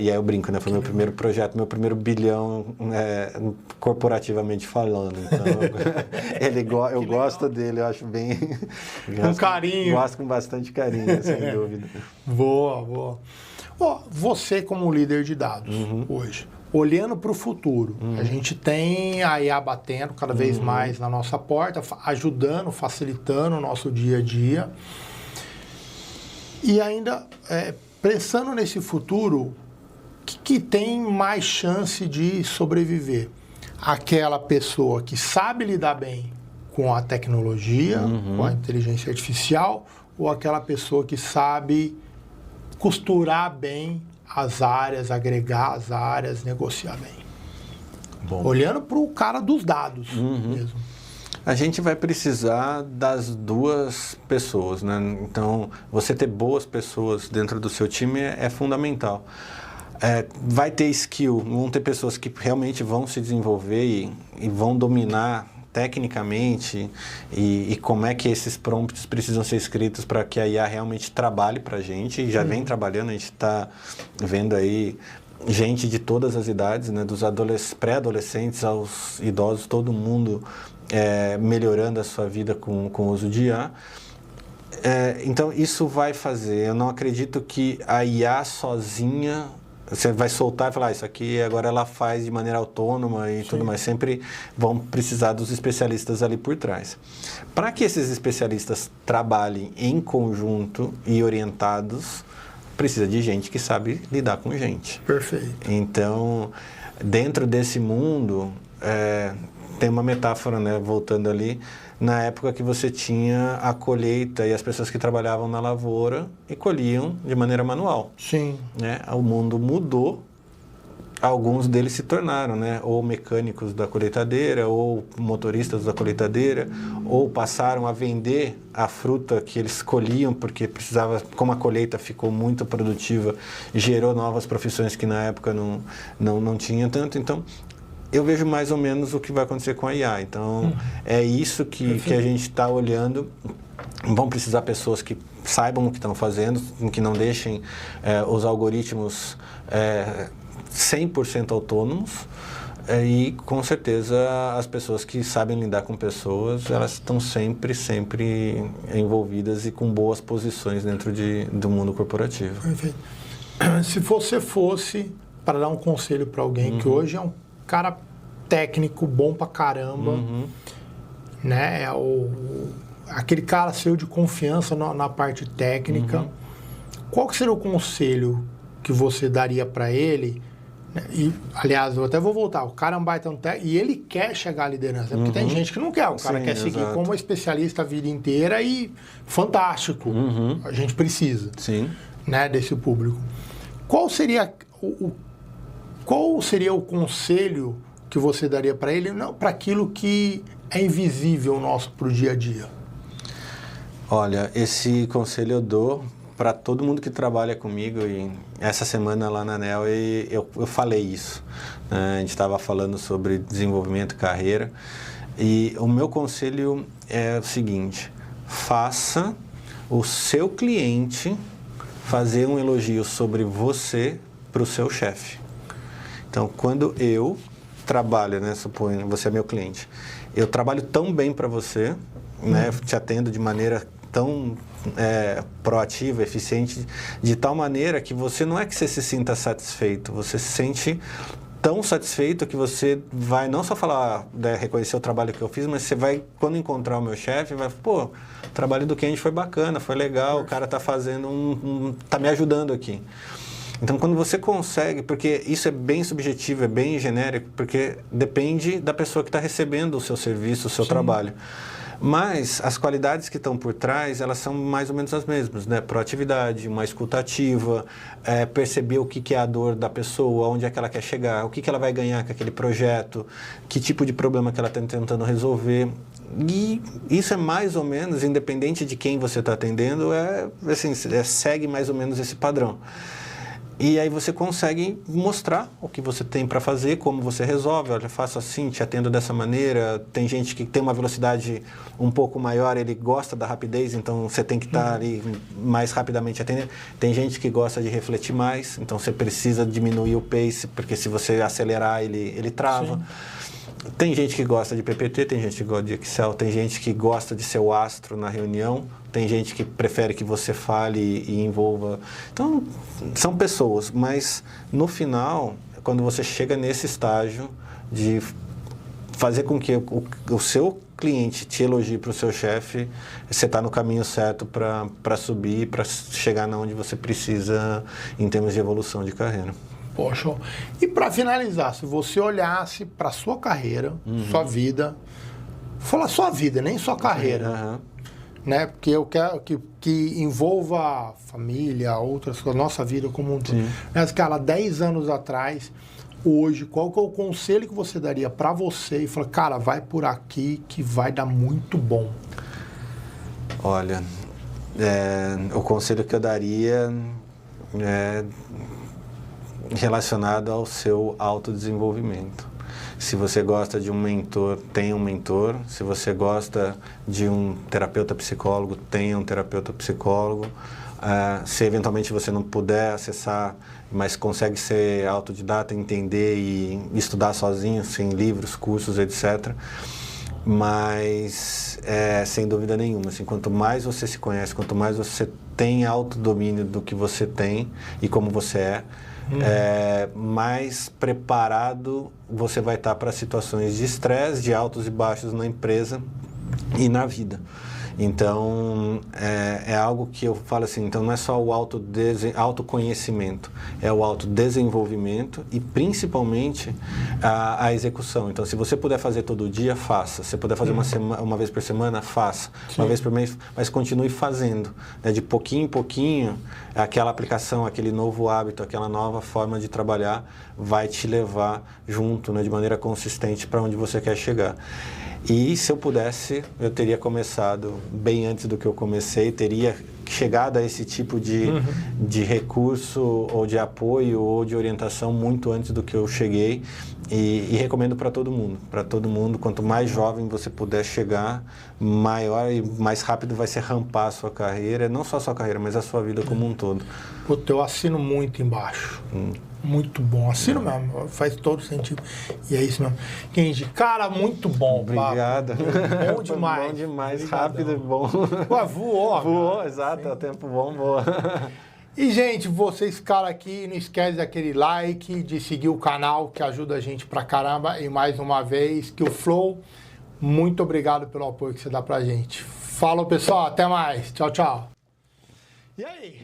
E aí eu brinco, né? Foi meu primeiro projeto, meu primeiro bilhão corporativamente falando. Então, eu gosto dele, eu acho bem... Com carinho. Gosto com bastante carinho, sem dúvida. Boa. Você como líder de dados hoje, olhando para o futuro, a gente tem a IA batendo cada vez mais na nossa porta, ajudando, facilitando o nosso dia a dia. E ainda... pensando nesse futuro, que tem mais chance de sobreviver? Aquela pessoa que sabe lidar bem com a tecnologia, com a inteligência artificial, ou aquela pessoa que sabe costurar bem as áreas, agregar as áreas, negociar bem? Bom. Olhando para o cara dos dados mesmo. A gente vai precisar das 2 pessoas, né? Então, você ter boas pessoas dentro do seu time é fundamental. Vai ter skill, vão ter pessoas que realmente vão se desenvolver e vão dominar tecnicamente e como é que esses prompts precisam ser escritos para que a IA realmente trabalhe para a gente. Já vem trabalhando, a gente está vendo aí gente de todas as idades, né? Dos pré-adolescentes aos idosos, todo mundo... melhorando a sua vida com o uso de IA. Então, isso vai fazer. Eu não acredito que a IA sozinha, você vai soltar e falar, isso aqui agora ela faz de maneira autônoma e tudo mais. Sempre vão precisar dos especialistas ali por trás. Para que esses especialistas trabalhem em conjunto e orientados, precisa de gente que sabe lidar com gente. Perfeito. Então, dentro desse mundo... tem uma metáfora, né, voltando ali, na época que você tinha a colheita e as pessoas que trabalhavam na lavoura e colhiam de maneira manual. Sim. Né? O mundo mudou, alguns deles se tornaram, né? Ou mecânicos da colheitadeira, ou motoristas da colheitadeira, ou passaram a vender a fruta que eles colhiam, porque precisava, como a colheita ficou muito produtiva, gerou novas profissões que na época não tinha tanto. Então, eu vejo mais ou menos o que vai acontecer com a IA. Então, é isso que a gente está olhando. Vão precisar pessoas que saibam o que estão fazendo, que não deixem os algoritmos 100% autônomos, e com certeza as pessoas que sabem lidar com pessoas, elas estão sempre envolvidas e com boas posições dentro do mundo corporativo. Perfeito. Se você fosse para dar um conselho para alguém que hoje é um cara técnico bom pra caramba, né? Aquele cara seu de confiança na parte técnica, qual que seria o conselho que você daria para ele? E, aliás, eu até vou voltar, o cara é um baita e ele quer chegar à liderança, porque tem gente que não quer, o cara quer seguir como especialista a vida inteira e fantástico, a gente precisa, né, desse público. Qual seria o conselho que você daria para ele, não para aquilo que é invisível nosso para o dia a dia? Olha, esse conselho eu dou para todo mundo que trabalha comigo, e essa semana lá na ANEEL eu falei isso. A gente estava falando sobre desenvolvimento e carreira, e o meu conselho é o seguinte: faça o seu cliente fazer um elogio sobre você para o seu chefe. Então, quando eu trabalho, né, suponho, você é meu cliente, eu trabalho tão bem para você, né, te atendo de maneira tão proativa, eficiente, de tal maneira que você não é que você se sinta satisfeito, você se sente tão satisfeito que você vai não só falar, reconhecer o trabalho que eu fiz, mas você vai, quando encontrar o meu chefe, vai, pô, o trabalho do Kenji foi bacana, foi legal, o cara tá fazendo tá me ajudando aqui. Então, quando você consegue, porque isso é bem subjetivo, é bem genérico, porque depende da pessoa que está recebendo o seu serviço, o seu trabalho. Mas as qualidades que estão por trás, elas são mais ou menos as mesmas, né? Proatividade, uma escuta ativa, perceber o que é a dor da pessoa, onde é que ela quer chegar, o que ela vai ganhar com aquele projeto, que tipo de problema que ela está tentando resolver. E isso é mais ou menos, independente de quem você está atendendo, segue mais ou menos esse padrão. E aí você consegue mostrar o que você tem para fazer, como você resolve. Olha, faço assim, te atendo dessa maneira. Tem gente que tem uma velocidade um pouco maior, ele gosta da rapidez, então você tem que estar ali mais rapidamente atendendo. Tem gente que gosta de refletir mais, então você precisa diminuir o pace, porque se você acelerar, ele trava. Sim. Tem gente que gosta de PPT, tem gente que gosta de Excel, tem gente que gosta de ser o astro na reunião, tem gente que prefere que você fale e envolva. Então, são pessoas, mas no final, quando você chega nesse estágio de fazer com que o seu cliente te elogie para o seu chefe, você está no caminho certo para subir, para chegar onde você precisa em termos de evolução de carreira. Poxa, e para finalizar, se você olhasse para sua carreira, sua vida, falar sua vida, nem sua carreira, né? Porque eu quero que envolva família, outras coisas, nossa vida como um todo. Mas, cara, 10 anos atrás, hoje, qual que é o conselho que você daria para você e falar, cara, vai por aqui que vai dar muito bom? Olha, o conselho que eu daria é relacionado ao seu autodesenvolvimento. Se você gosta de um mentor, tenha um mentor. Se você gosta de um terapeuta psicólogo, tenha um terapeuta psicólogo. Se eventualmente você não puder acessar, mas consegue ser autodidata, entender e estudar sozinho, sem livros, cursos, etc. Mas, sem dúvida nenhuma, assim, quanto mais você se conhece, quanto mais você tem autodomínio do que você tem e como você mais preparado você vai estar para situações de estresse, de altos e baixos na empresa e na vida. Então, é algo que eu falo assim, então não é só o autoconhecimento, é o autodesenvolvimento e principalmente a execução. Então, se você puder fazer todo dia, faça. Se puder fazer uma vez por semana, faça. Sim. Uma vez por mês, mas continue fazendo. Né? De pouquinho em pouquinho, aquela aplicação, aquele novo hábito, aquela nova forma de trabalhar vai te levar junto, né? De maneira consistente para onde você quer chegar. E se eu pudesse, eu teria começado bem antes do que eu comecei, teria chegado a esse tipo de recurso ou de apoio ou de orientação muito antes do que eu cheguei e recomendo para todo mundo, quanto mais jovem você puder chegar, maior e mais rápido vai ser rampar a sua carreira, não só a sua carreira, mas a sua vida como um todo. Puta, eu assino muito embaixo. Muito bom, assino mesmo, faz todo sentido. E é isso mesmo. Kenji, cara, muito bom. Obrigado. Papo. Bom demais. Bom demais, rápido e bom. Ué, voou. Voou, exato, é o tempo bom, voa. E, gente, vocês ficaram aqui, não esquece daquele like, de seguir o canal, que ajuda a gente pra caramba. E mais uma vez, que o Flow, muito obrigado pelo apoio que você dá pra gente. Falou, pessoal, até mais. Tchau, tchau. E aí?